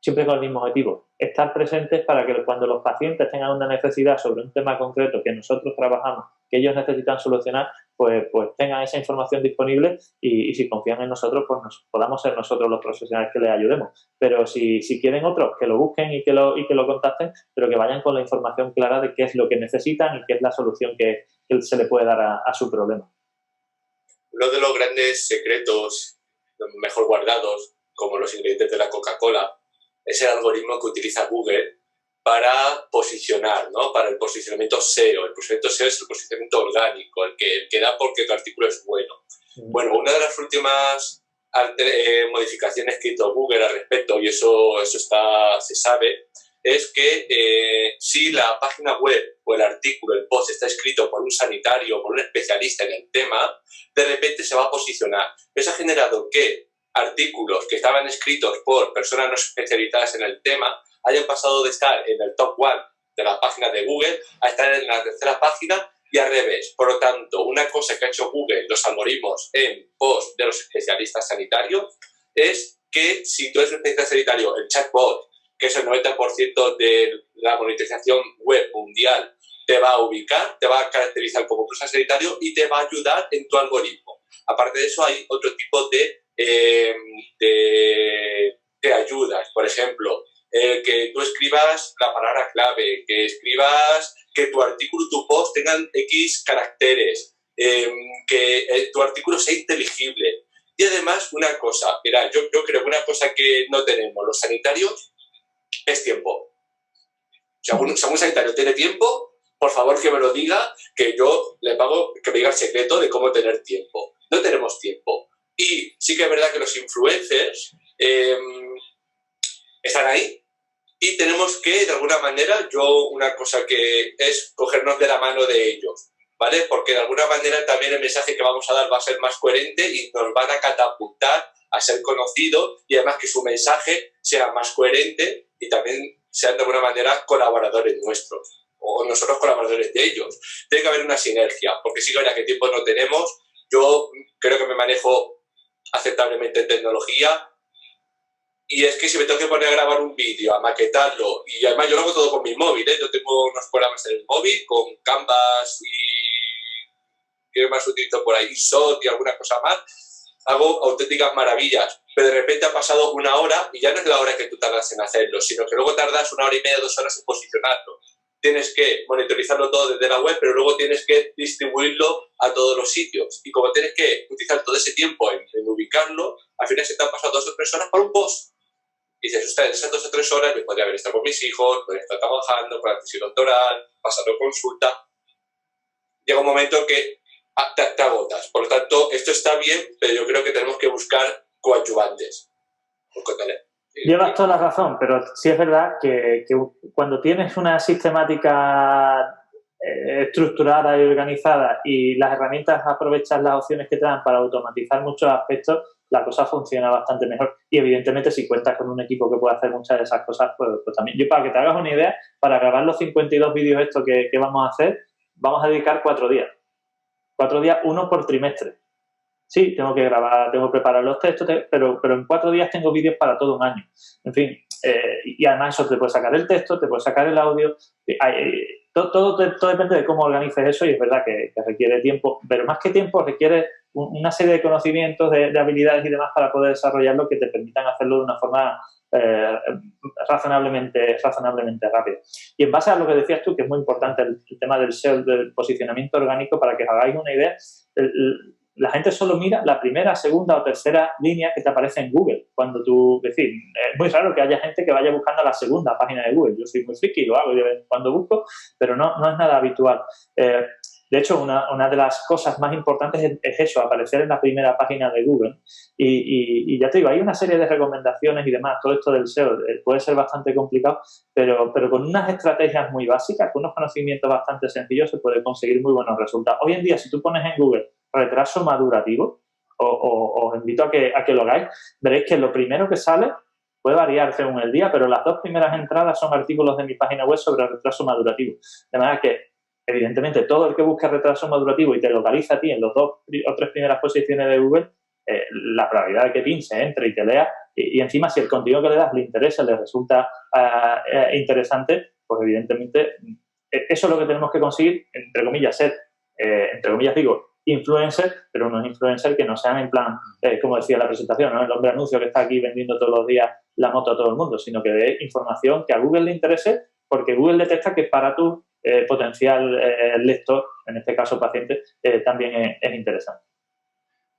Speaker 3: siempre con el mismo objetivo, estar presentes para que cuando los pacientes tengan una necesidad sobre un tema concreto que nosotros trabajamos, que ellos necesitan solucionar, pues tengan esa información disponible y si confían en nosotros, pues podamos ser nosotros los profesionales que les ayudemos. Pero si quieren otros, que lo busquen y que lo contacten, pero que vayan con la información clara de qué es lo que necesitan y qué es la solución que se le puede dar a su problema.
Speaker 2: Uno de los grandes secretos mejor guardados, como los ingredientes de la Coca-Cola, es el algoritmo que utiliza Google para posicionar, ¿no? Para el posicionamiento SEO. El posicionamiento SEO es el posicionamiento orgánico, el que da porque tu artículo es bueno. Bueno, una de las últimas modificaciones que hizo Google al respecto, y eso se sabe, es que si la página web o el artículo, el post, está escrito por un sanitario o por un especialista en el tema, de repente se va a posicionar. Eso ha generado que artículos que estaban escritos por personas no especializadas en el tema hayan pasado de estar en el top 1 de la página de Google a estar en la tercera página y al revés. Por lo tanto, una cosa que ha hecho Google, los algoritmos en post de los especialistas sanitarios, es que si tú eres un especialista sanitario, el chatbot, que es el 90% de la monitorización web mundial, te va a ubicar, te va a caracterizar como profesional sanitario y te va a ayudar en tu algoritmo. Aparte de eso, hay otro tipo de ayudas. Por ejemplo, que tú escribas la palabra clave, que escribas que tu artículo, tu post tengan X caracteres, que tu artículo sea inteligible. Y además, una cosa, mira, yo creo que una cosa que no tenemos los sanitarios es tiempo. Si algún sanitario tiene tiempo, por favor que me lo diga, que yo le pago, que me diga el secreto de cómo tener tiempo. No tenemos tiempo. Y sí que es verdad que los influencers están ahí y tenemos que, de alguna manera, una cosa que es cogernos de la mano de ellos, ¿vale? Porque de alguna manera también el mensaje que vamos a dar va a ser más coherente y nos van a catapultar a ser conocidos y además que su mensaje sea más coherente y también sean de alguna manera colaboradores nuestros o nosotros colaboradores de ellos. Tiene que haber una sinergia, porque sí que ahora que tiempo no tenemos, yo creo que me manejo aceptablemente en tecnología y es que si me tengo que poner a grabar un vídeo, a maquetarlo y además yo lo hago todo con mi móvil, yo tengo unos programas en el móvil con Canvas y ¿qué más utilizo por ahí? InShot y alguna cosa más, hago auténticas maravillas, pero de repente ha pasado una hora y ya no es la hora que tú tardas en hacerlo, sino que luego tardas 1 hora y media, 2 horas en posicionarlo. Tienes que monitorizarlo todo desde la web, pero luego tienes que distribuirlo a todos los sitios. Y como tienes que utilizar todo ese tiempo en ubicarlo, al final se te han pasado 2 o 3 horas para un post. Y dices, usted, esas 2 o 3 horas yo podría haber estado con mis hijos, podría estar trabajando, con la tesis doctoral, pasando consulta. Llega un momento que te agotas. Por lo tanto, esto está bien, pero yo creo que tenemos que buscar coadyuvantes.
Speaker 3: Llevas toda la razón, pero sí es verdad que cuando tienes una sistemática estructurada y organizada y las herramientas aprovechas las opciones que te dan para automatizar muchos aspectos, la cosa funciona bastante mejor. Y evidentemente si cuentas con un equipo que puede hacer muchas de esas cosas, pues también. Yo, para que te hagas una idea, para grabar los 52 vídeos estos que vamos a hacer, vamos a dedicar 4 días. 4 días, 1 por trimestre. Sí, tengo que grabar, tengo que preparar los textos, pero en 4 días tengo vídeos para todo un año. En fin, y además eso te puede sacar el texto, te puede sacar el audio. Todo depende de cómo organices eso y es verdad que requiere tiempo, pero más que tiempo requiere una serie de conocimientos, de habilidades y demás para poder desarrollarlo que te permitan hacerlo de una forma razonablemente rápida. Y en base a lo que decías tú, que es muy importante el tema del SEO, del posicionamiento orgánico, para que os hagáis una idea, la gente solo mira la primera, segunda o tercera línea que te aparece en Google. Cuando tú, es decir, es muy raro que haya gente que vaya buscando la segunda página de Google. Yo soy muy friki y lo hago de vez en cuando busco, pero no es nada habitual. De hecho, una de las cosas más importantes es eso, aparecer en la primera página de Google. Y ya te digo, hay una serie de recomendaciones y demás. Todo esto del SEO puede ser bastante complicado, pero con unas estrategias muy básicas, con unos conocimientos bastante sencillos, se puede conseguir muy buenos resultados. Hoy en día, si tú pones en Google retraso madurativo, os invito a que lo hagáis, veréis que lo primero que sale puede variar según el día, pero las dos primeras entradas son artículos de mi página web sobre retraso madurativo. De manera que, evidentemente, todo el que busque retraso madurativo y te localiza a ti en las 2 o 3 primeras posiciones de Google, la probabilidad de que pinche, entre y te lea, y encima si el contenido que le das le interesa, le resulta interesante, pues evidentemente eso es lo que tenemos que conseguir, entre comillas, ser, entre comillas digo, influencer, pero unos influencers que no sean en plan, como decía la presentación, ¿no? El hombre anuncio que está aquí vendiendo todos los días la moto a todo el mundo, sino que dé información que a Google le interese, porque Google detecta que para tu potencial lector, en este caso paciente, también es interesante.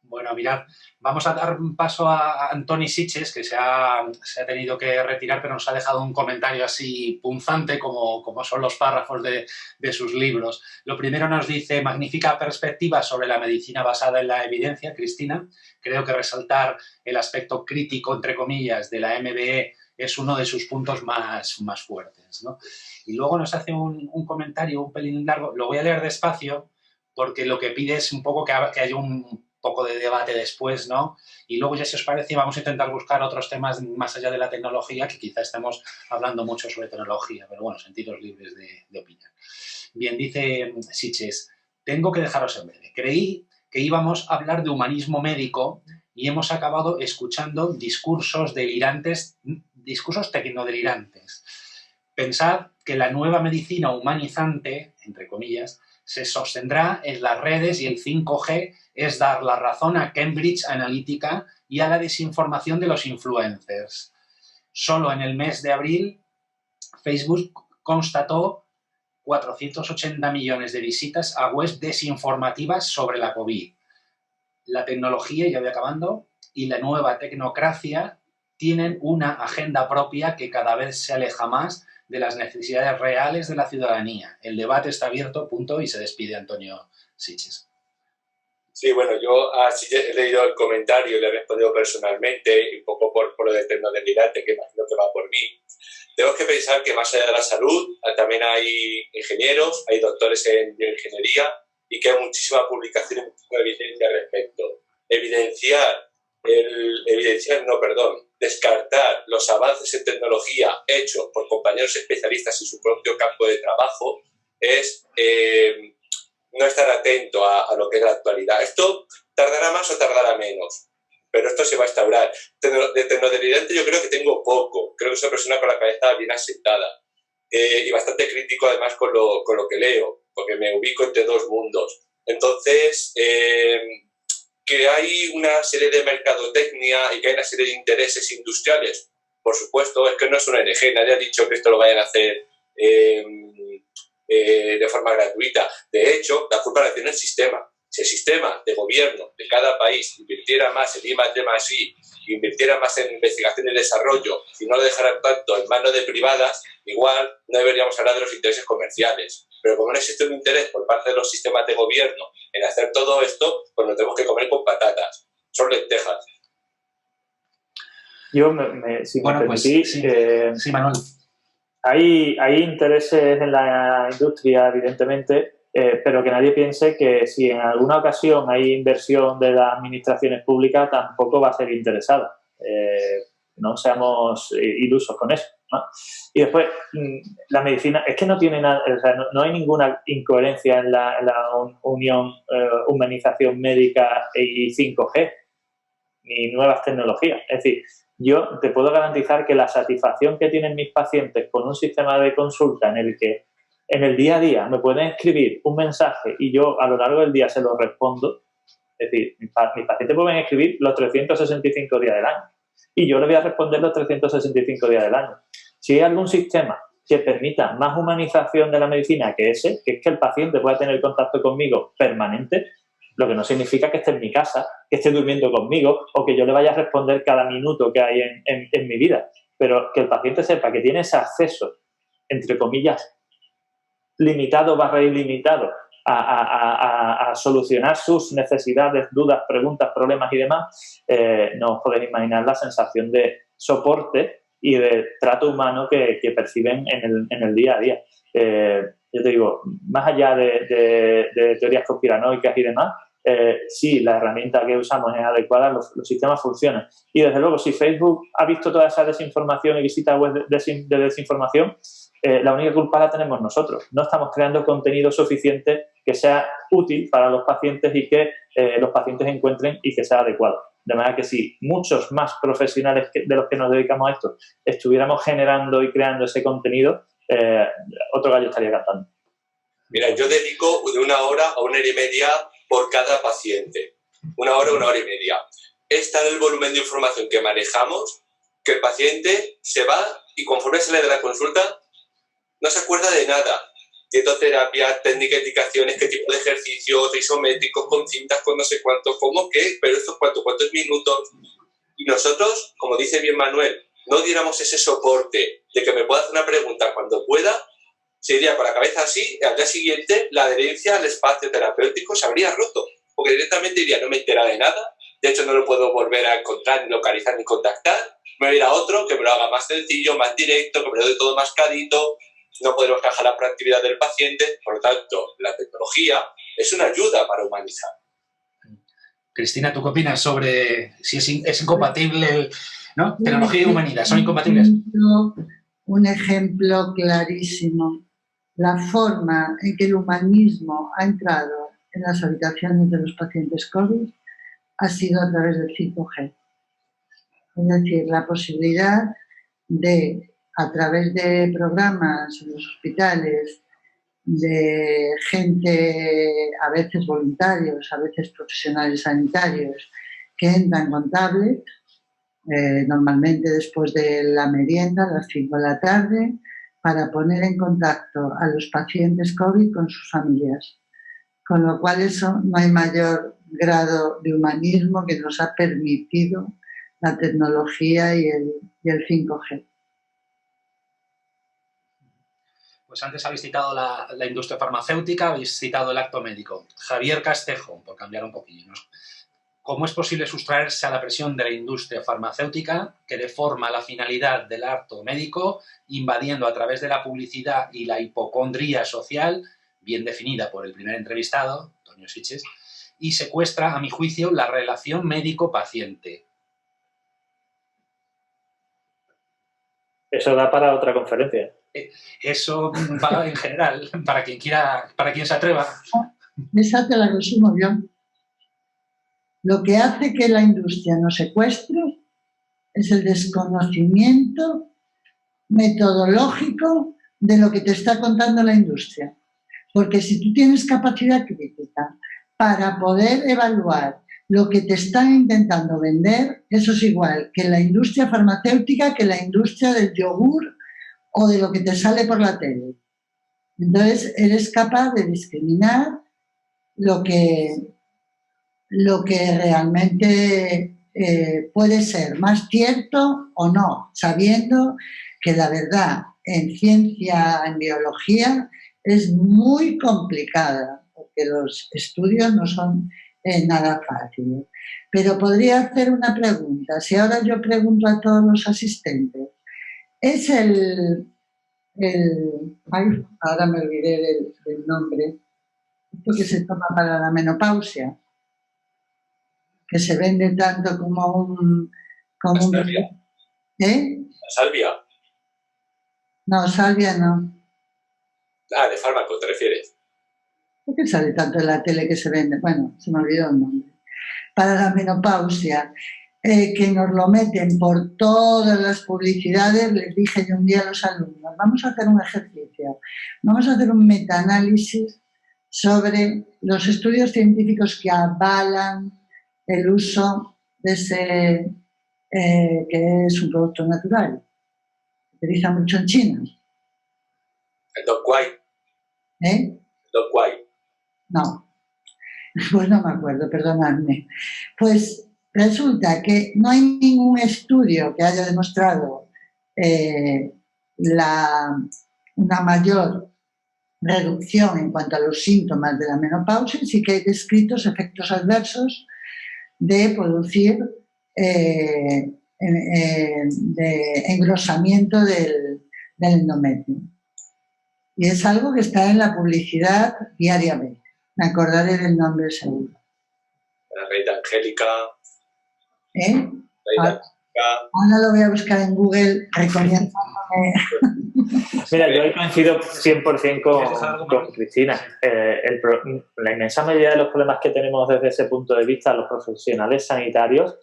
Speaker 1: Bueno, mirad, vamos a dar un paso a Antoni Sitges, que se ha tenido que retirar, pero nos ha dejado un comentario así punzante, como son los párrafos de sus libros. Lo primero nos dice: magnífica perspectiva sobre la medicina basada en la evidencia, Cristina. Creo que resaltar el aspecto crítico, entre comillas, de la MBE es uno de sus puntos más fuertes, ¿no? Y luego nos hace un comentario un pelín largo, lo voy a leer despacio, porque lo que pide es un poco que haya un poco de debate después, ¿no? Y luego, ya si os parece, vamos a intentar buscar otros temas más allá de la tecnología, que quizá estemos hablando mucho sobre tecnología, pero bueno, sentidos libres de opinar. Bien, dice Sitges: tengo que dejaros en breve. Creí que íbamos a hablar de humanismo médico y hemos acabado escuchando discursos tecnodelirantes. Pensad que la nueva medicina humanizante, entre comillas, se sostendrá en las redes, y el 5G es dar la razón a Cambridge Analytica y a la desinformación de los influencers. Solo en el mes de abril, Facebook constató 480 millones de visitas a webs desinformativas sobre la COVID. La tecnología, ya voy acabando, y la nueva tecnocracia tienen una agenda propia que cada vez se aleja más de las necesidades reales de la ciudadanía. El debate está abierto, punto, y se despide Antonio Sitges.
Speaker 2: Sí, bueno, yo he leído el comentario y le he respondido personalmente, y un poco por lo de tecnodelirante, que imagino que va por mí. Tenemos que pensar que más allá de la salud también hay ingenieros, hay doctores en bioingeniería, y que hay muchísima publicación y muchísima evidencia al respecto. Descartar los avances en tecnología hechos por compañeros especialistas en su propio campo de trabajo es no estar atento a lo que es la actualidad. Esto tardará más o tardará menos, pero esto se va a instaurar. De tecnodelirante yo creo que tengo poco. Creo que soy una persona con la cabeza bien asentada y bastante crítico además con lo que leo, porque me ubico entre dos mundos. Entonces, que hay una serie de mercadotecnia y que hay una serie de intereses industriales, por supuesto, es que no es una ONG, nadie ha dicho que esto lo vayan a hacer de forma gratuita. De hecho, la culpa la tiene el sistema. Si el sistema de gobierno de cada país invirtiera más en I+D+I, invirtiera más en investigación y desarrollo y no lo dejara tanto en manos de privadas, igual no deberíamos hablar de los intereses comerciales. Pero como no existe un interés por parte de los sistemas de gobierno en hacer todo esto, pues nos tenemos que comer con patatas. Son lentejas.
Speaker 3: Yo, si me permitís,
Speaker 1: sí, Manuel.
Speaker 3: Hay intereses en la industria, evidentemente, pero que nadie piense que si en alguna ocasión hay inversión de las administraciones públicas, tampoco va a ser interesada. No seamos ilusos con eso, ¿no? Y después, la medicina, es que no tiene nada, o sea, no hay ninguna incoherencia en la unión humanización médica y 5G, ni nuevas tecnologías. Es decir, yo te puedo garantizar que la satisfacción que tienen mis pacientes con un sistema de consulta en el que en el día a día me pueden escribir un mensaje y yo a lo largo del día se lo respondo, Es decir, mis pacientes pueden escribir los 365 días del año y yo le voy a responder los 365 días del año. Si hay algún sistema que permita más humanización de la medicina que ese, que es que el paciente pueda tener contacto conmigo permanente, lo que no significa que esté en mi casa, que esté durmiendo conmigo o que yo le vaya a responder cada minuto que hay en mi vida, pero que el paciente sepa que tiene ese acceso, entre comillas, limitado / ilimitado a solucionar sus necesidades, dudas, preguntas, problemas y demás, no os podéis imaginar la sensación de soporte y de trato humano que perciben en el día a día. Yo te digo, más allá de teorías conspiranoicas y demás, sí, la herramienta que usamos es adecuada, los sistemas funcionan. Y desde luego, si Facebook ha visto toda esa desinformación y visita webs de desinformación, la única culpa la tenemos nosotros. No estamos creando contenido suficiente que sea útil para los pacientes y que los pacientes encuentren y que sea adecuado. De manera que si muchos más profesionales de los que nos dedicamos a esto estuviéramos generando y creando ese contenido, otro gallo estaría cantando.
Speaker 2: Mira, yo dedico de 1 hora a 1 hora y media por cada paciente. 1 hora, 1 hora y media. Es tal el volumen de información que manejamos que el paciente se va y conforme sale de la consulta no se acuerda de nada. Dietoterapia, técnica de indicaciones, qué tipo de ejercicios, isométricos, con cintas, con no sé cuánto, cómo, qué, pero esto cuántos minutos. Y nosotros, como dice bien Manuel, no diéramos ese soporte de que me pueda hacer una pregunta cuando pueda, se iría con la cabeza así, y al día siguiente la adherencia al espacio terapéutico se habría roto, porque directamente diría, no me entera de nada, de hecho no lo puedo volver a encontrar, ni localizar, ni contactar, me voy a ir a otro que me lo haga más sencillo, más directo, que me lo dé todo mascadito, no podremos trabajar la proactividad del paciente, por lo tanto, la tecnología es una ayuda para humanizar.
Speaker 1: Cristina, ¿tú qué opinas sobre si es incompatible, ¿no? Tecnología y humanidad? ¿Son incompatibles?
Speaker 4: Un ejemplo clarísimo. La forma en que el humanismo ha entrado en las habitaciones de los pacientes COVID ha sido a través del 5G. Es decir, la posibilidad de, a través de programas en los hospitales, de gente, a veces voluntarios, a veces profesionales sanitarios, que entran con tablet, normalmente después de la merienda, a las 5 de la tarde, para poner en contacto a los pacientes COVID con sus familias. Con lo cual eso no hay mayor grado de humanismo que nos ha permitido la tecnología y el 5G.
Speaker 1: Pues antes habéis citado la industria farmacéutica, habéis citado el acto médico. Javier Castejo, por cambiar un poquillo, ¿no? ¿Cómo es posible sustraerse a la presión de la industria farmacéutica que deforma la finalidad del acto médico, invadiendo a través de la publicidad y la hipocondría social, bien definida por el primer entrevistado, Antonio Siches, y secuestra, a mi juicio, la relación médico-paciente?
Speaker 3: Eso da para otra conferencia.
Speaker 1: Eso va en general, para quien quiera, para quien se atreva.
Speaker 4: Esa te la resumo yo. Lo que hace que la industria nos secuestre es el desconocimiento metodológico de lo que te está contando la industria. Porque si tú tienes capacidad crítica para poder evaluar lo que te están intentando vender, eso es igual que la industria farmacéutica, que la industria del yogur o de lo que te sale por la tele. Entonces, eres capaz de discriminar lo que realmente puede ser más cierto o no, sabiendo que la verdad en ciencia, en biología, es muy complicada, porque los estudios no son nada fáciles. Pero podría hacer una pregunta. Si ahora yo pregunto a todos los asistentes, es ay, ahora me olvidé del nombre, esto que se toma para la menopausia, que se vende tanto como
Speaker 2: salvia.
Speaker 4: ¿Eh?
Speaker 2: ¿Salvia?
Speaker 4: No, salvia no.
Speaker 2: Ah, de fármaco, ¿te refieres?
Speaker 4: ¿Por qué sale tanto en la tele que se vende? Bueno, se me olvidó el nombre. Para la menopausia, que nos lo meten por todas las publicidades. Les dije yo un día a los alumnos, vamos a hacer un ejercicio, vamos a hacer un metaanálisis sobre los estudios científicos que avalan el uso de ese, que es un producto natural. Se utiliza mucho en China.
Speaker 2: El Dong Quai.
Speaker 4: ¿Eh?
Speaker 2: Dong Quai.
Speaker 4: No, pues no me acuerdo, perdonadme. Pues resulta que no hay ningún estudio que haya demostrado una mayor reducción en cuanto a los síntomas de la menopausia, sí que hay descritos efectos adversos de producir de engrosamiento del endometrio. Y es algo que está en la publicidad diariamente. Me acordaré del nombre seguro.
Speaker 2: La reina Angélica.
Speaker 4: Ahora lo voy a buscar en Google, recomiendo.
Speaker 3: Mira, yo ahí coincido 100% con Cristina. La inmensa mayoría de los problemas que tenemos desde ese punto de vista, los profesionales sanitarios,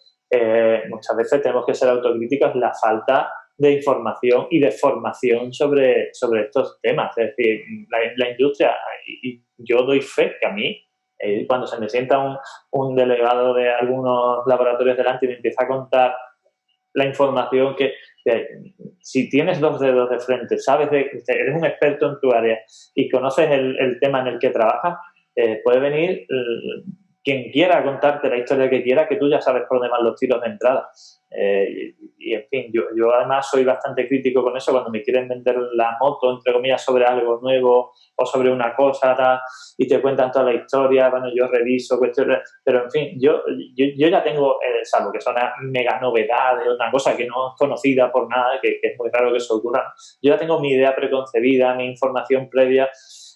Speaker 3: muchas veces tenemos que ser autocríticos en la falta de información y de formación sobre estos temas. Es decir, la industria, y yo doy fe que a mí, cuando se me sienta un delegado de algunos laboratorios delante y me empieza a contar la información que si tienes dos dedos de frente, eres un experto en tu área y conoces el tema en el que trabajas, puede venir quien quiera contarte la historia que quiera, que tú ya sabes por dónde van los tiros de entrada. Y en fin, yo además soy bastante crítico con eso cuando me quieren vender la moto, entre comillas, sobre algo nuevo o sobre una cosa tal, y te cuentan toda la historia. Bueno, yo reviso cuestiones, pero en fin, yo ya tengo, salvo que son una mega novedad, una cosa que no es conocida por nada, que es muy raro que eso ocurra, yo ya tengo mi idea preconcebida, mi información previa,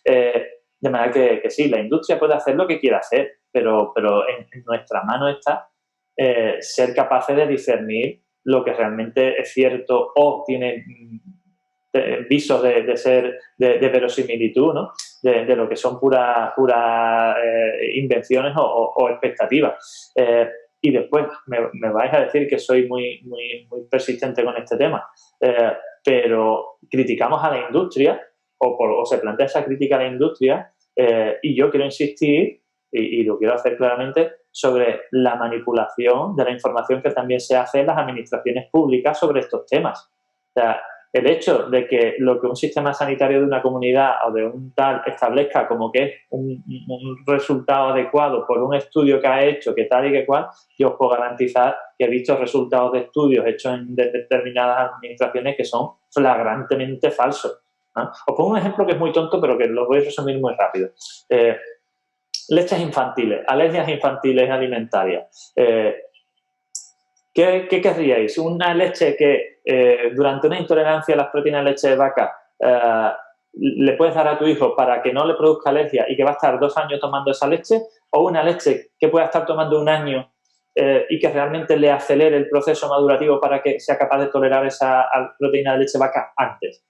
Speaker 3: de manera que sí, la industria puede hacer lo que quiera hacer, pero en nuestra mano está ser capaces de discernir lo que realmente es cierto o tiene visos de ser de verosimilitud, ¿no? De lo que son puras invenciones o expectativas. Y después me vais a decir que soy muy persistente con este tema, pero criticamos a la industria o se plantea esa crítica a la industria, y yo quiero insistir y lo quiero hacer claramente sobre la manipulación de la información que también se hace en las administraciones públicas sobre estos temas. O sea, el hecho de que lo que un sistema sanitario de una comunidad o de un tal establezca como que es un resultado adecuado por un estudio que ha hecho, que tal y que cual, yo os puedo garantizar que he visto resultados de estudios hechos en determinadas administraciones que son flagrantemente falsos, ¿no? Os pongo un ejemplo que es muy tonto, pero que lo voy a resumir muy rápido. Leches infantiles, alergias infantiles alimentarias. ¿Qué querríais? ¿Una leche que durante una intolerancia a las proteínas de leche de vaca le puedes dar a tu hijo para que no le produzca alergia y que va a estar 2 años tomando esa leche? ¿O una leche que pueda estar tomando 1 año y que realmente le acelere el proceso madurativo para que sea capaz de tolerar esa proteína de leche de vaca antes?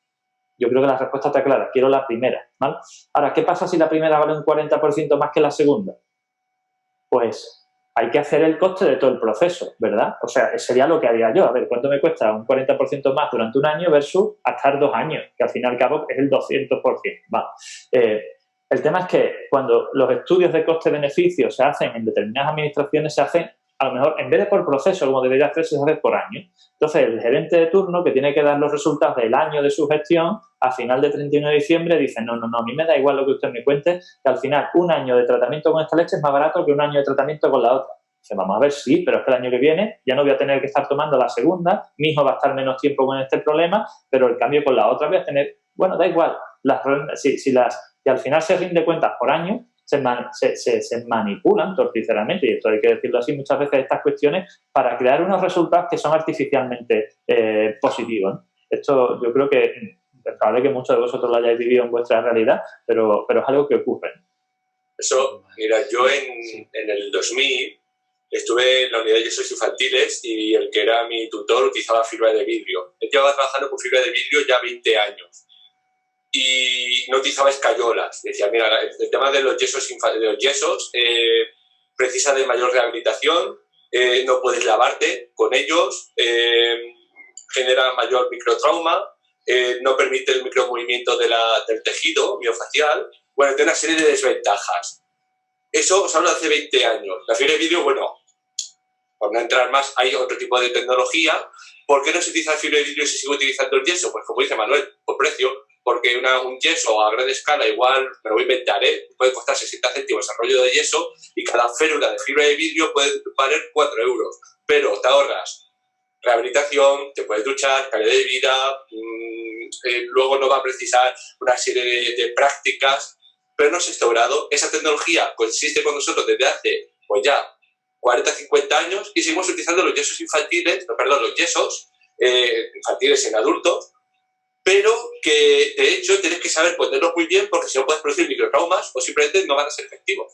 Speaker 3: Yo creo que la respuesta está clara. Quiero la primera, ¿vale? Ahora, ¿qué pasa si la primera vale un 40% más que la segunda? Pues hay que hacer el coste de todo el proceso, ¿verdad? O sea, sería lo que haría yo. A ver, ¿cuánto me cuesta un 40% más durante 1 año versus estar 2 años? Que al fin y al cabo es el 200%. ¿Vale? El tema es que cuando los estudios de coste-beneficio se hacen en determinadas administraciones, se hacen, a lo mejor, en vez de por proceso, como debería hacerse, se hace por año. Entonces, el gerente de turno, que tiene que dar los resultados del año de su gestión, a final de 31 de diciembre dice, no, a mí me da igual lo que usted me cuente, que al final 1 año de tratamiento con esta leche es más barato que 1 año de tratamiento con la otra. Dice, vamos a ver, sí, pero es que el año que viene ya no voy a tener que estar tomando la segunda, mi hijo va a estar menos tiempo con este problema, pero el cambio con la otra voy a tener, bueno, da igual, si al final se rinde cuentas por año, se manipulan torticeramente, y esto hay que decirlo así muchas veces, estas cuestiones, para crear unos resultados que son artificialmente positivos, ¿no? Esto yo creo que es probable que muchos de vosotros lo hayáis vivido en vuestra realidad, pero es algo que ocurre.
Speaker 2: Eso, mira, yo en el 2000 estuve en la unidad de yesos infantiles y el que era mi tutor utilizaba fibra de vidrio. Él llevaba trabajando con fibra de vidrio ya 20 años. Y no utilizaba escayolas. Decía, mira, el tema de los yesos precisa de mayor rehabilitación, no puedes lavarte con ellos, genera mayor microtrauma, no permite el micromovimiento del tejido miofacial. bueno, tiene una serie de desventajas. Eso os hablo de hace 20 años. La fibra de vidrio, bueno, por no entrar más, hay otro tipo de tecnología. ¿Por qué no se utiliza el fibra de vidrio y se sigue utilizando el yeso? Pues como dice Manuel, por precio, porque un yeso a gran escala, igual, me lo voy a inventar, puede costar 60 céntimos el rollo de yeso y cada férula de fibra de vidrio puede valer 4 euros. Pero te ahorras rehabilitación, te puedes duchar, calidad de vida, luego no va a precisar una serie de prácticas, pero no se ha instaurado. Esa tecnología consiste con nosotros desde hace, pues ya, 40, 50 años y seguimos utilizando los yesos infantiles, los yesos infantiles en adultos, pero que de hecho tienes que saber ponerlos muy bien porque si no puedes producir microtraumas o simplemente no van a ser efectivos.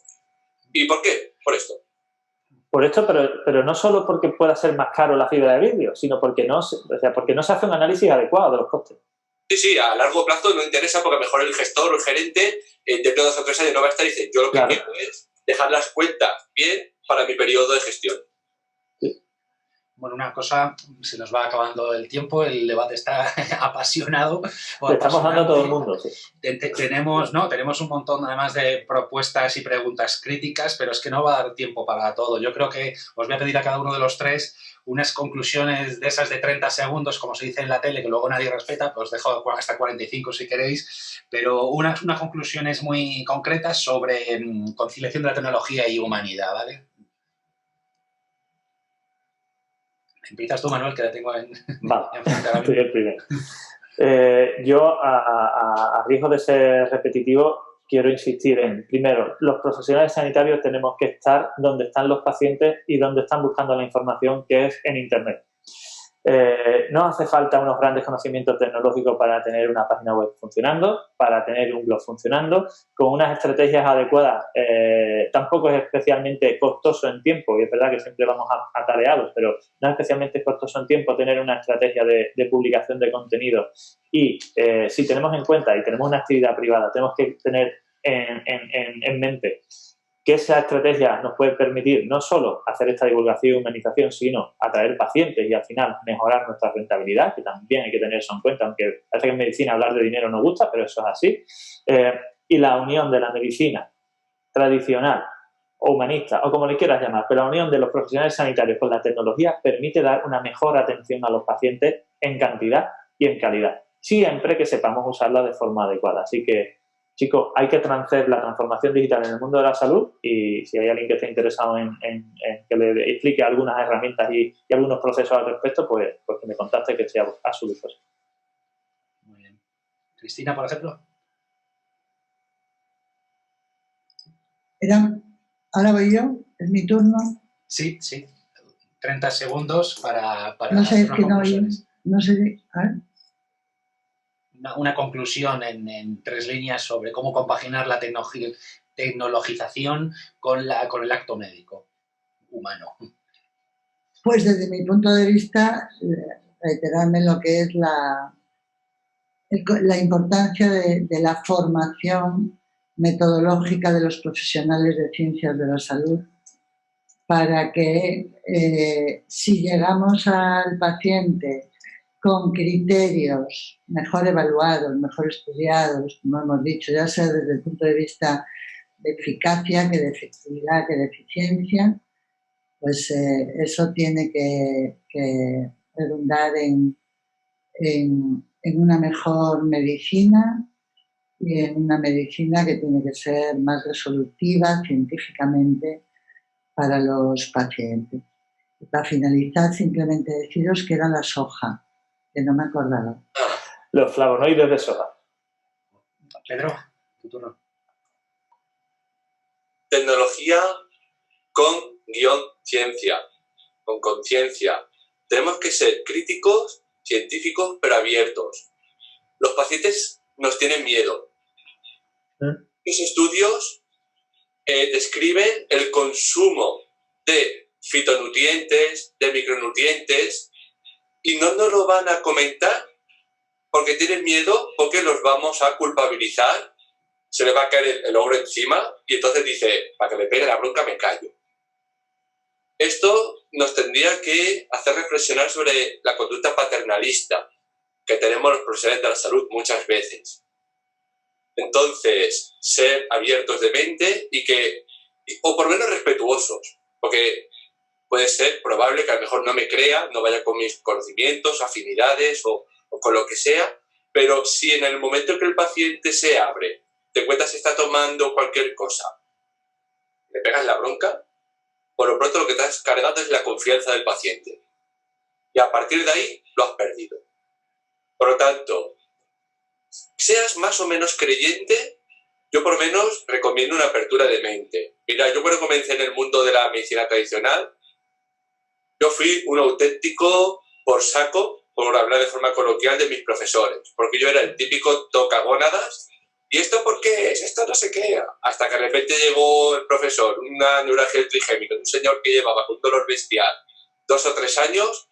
Speaker 2: ¿Y por qué? Por esto.
Speaker 3: Por esto, pero no solo porque pueda ser más caro la fibra de vidrio, sino porque no se hace un análisis adecuado de los costes.
Speaker 2: Sí, a largo plazo no interesa porque a lo mejor el gestor o el gerente dentro de 2 o 3 años no va a estar y dice, yo lo que quiero es dejar las cuentas bien para mi periodo de gestión.
Speaker 1: Bueno, una cosa, se nos va acabando el tiempo, el debate está apasionado.
Speaker 3: Le estamos dando a todo el mundo, sí.
Speaker 1: Tenemos un montón además de propuestas y preguntas críticas, pero es que no va a dar tiempo para todo. Yo creo que os voy a pedir a cada uno de los tres unas conclusiones de esas de 30 segundos, como se dice en la tele, que luego nadie respeta, pues os dejo hasta 45 si queréis, pero unas conclusiones muy concretas sobre conciliación de la tecnología y humanidad, ¿vale? Empiezas tú, Manuel, que la tengo en frente ahora mismo.
Speaker 3: Estoy el primero. Yo, a riesgo de ser repetitivo, quiero insistir en, primero, los profesionales sanitarios tenemos que estar donde están los pacientes y donde están buscando la información, que es en Internet. No hace falta unos grandes conocimientos tecnológicos para tener una página web funcionando, para tener un blog funcionando, con unas estrategias adecuadas. Tampoco es especialmente costoso en tiempo, y es verdad que siempre vamos atareados, pero no es especialmente costoso en tiempo tener una estrategia de publicación de contenido. Y si tenemos en cuenta y tenemos una actividad privada, tenemos que tener en mente que esa estrategia nos puede permitir no solo hacer esta divulgación y humanización, sino atraer pacientes y al final mejorar nuestra rentabilidad, que también hay que tener eso en cuenta, aunque parece que en medicina hablar de dinero no gusta, pero eso es así. Y la unión de la medicina tradicional o humanista, o como le quieras llamar, pero la unión de los profesionales sanitarios con la tecnología permite dar una mejor atención a los pacientes en cantidad y en calidad, siempre que sepamos usarla de forma adecuada. Así que, chicos, hay que hacer la transformación digital en el mundo de la salud y si hay alguien que esté interesado en que le explique algunas herramientas y algunos procesos al respecto, pues que me contacte, que sea a su disposición.
Speaker 1: Muy bien. Cristina, por ejemplo.
Speaker 4: Ahora voy yo, es mi turno.
Speaker 1: Sí. 30 segundos para
Speaker 4: no sé,
Speaker 1: hacer
Speaker 4: es que no sé. A ver.
Speaker 1: Una conclusión en 3 líneas sobre cómo compaginar la tecnologización con el acto médico humano.
Speaker 4: Pues desde mi punto de vista, reiterarme lo que es la importancia de la formación metodológica de los profesionales de ciencias de la salud para que si llegamos al paciente con criterios mejor evaluados, mejor estudiados, como hemos dicho, ya sea desde el punto de vista de eficacia, que de efectividad, que de eficiencia, pues eso tiene que redundar en una mejor medicina y en una medicina que tiene que ser más resolutiva científicamente para los pacientes. Y para finalizar, simplemente deciros que era la soja, que no me acordaba.
Speaker 3: Los flavonoides de soja.
Speaker 1: Pedro, tu turno.
Speaker 2: Tecnología con ciencia, con conciencia. Tenemos que ser críticos, científicos, pero abiertos. Los pacientes nos tienen miedo. Los estudios describen el consumo de fitonutrientes, de micronutrientes, y no nos lo van a comentar porque tienen miedo, porque los vamos a culpabilizar, se le va a caer el ogro encima y entonces dice, para que me pegue la bronca me callo. Esto nos tendría que hacer reflexionar sobre la conducta paternalista que tenemos los profesionales de la salud muchas veces. Entonces, ser abiertos de mente o por lo menos respetuosos, porque puede ser probable que a lo mejor no me crea, no vaya con mis conocimientos, afinidades o con lo que sea, pero si en el momento en que el paciente se abre, te cuentas que está tomando cualquier cosa, le pegas la bronca, por lo pronto lo que te has cargado es la confianza del paciente. Y a partir de ahí lo has perdido. Por lo tanto, seas más o menos creyente, yo por lo menos recomiendo una apertura de mente. Mira, yo cuando comencé en el mundo de la medicina tradicional, yo fui un auténtico por saco, por hablar de forma coloquial, de mis profesores, porque yo era el típico tocagónadas. ¿Y esto por qué es? Esto no sé qué. Hasta que de repente llegó el profesor, una neuralgia trigémica, un señor que llevaba con dolor bestial 2 o 3 años,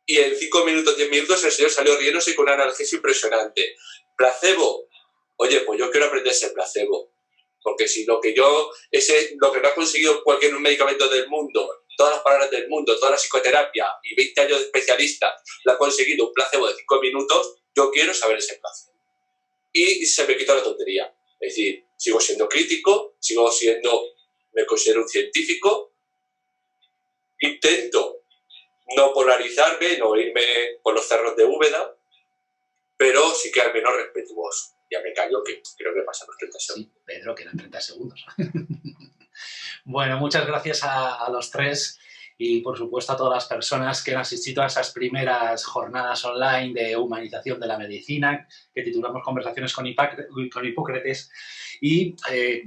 Speaker 2: y en 5 minutos, 10 minutos el señor salió riéndose con una analgesia impresionante. Placebo. Oye, pues yo quiero aprender ese placebo. Porque si lo que no ha conseguido cualquier medicamento del mundo, todas las palabras del mundo, toda la psicoterapia y 20 años de especialista, la ha conseguido un placebo de 5 minutos, yo quiero saber ese placebo. Y se me quitó la tontería. Es decir, sigo siendo crítico, me considero un científico, intento no polarizarme, no irme por los cerros de Úbeda, pero sí que al menos respetuoso. Ya me callo, que creo que pasan los 30 segundos.
Speaker 1: Sí, Pedro, quedan 30 segundos. Bueno, muchas gracias a los tres y, por supuesto, a todas las personas que han asistido a esas primeras jornadas online de humanización de la medicina, que titulamos Conversaciones con Hipócrates, y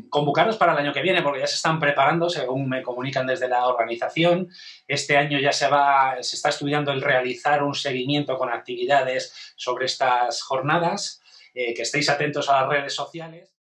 Speaker 1: convocaros para el año que viene, porque ya se están preparando, según me comunican desde la organización. Este año ya se está estudiando el realizar un seguimiento con actividades sobre estas jornadas, que estéis atentos a las redes sociales.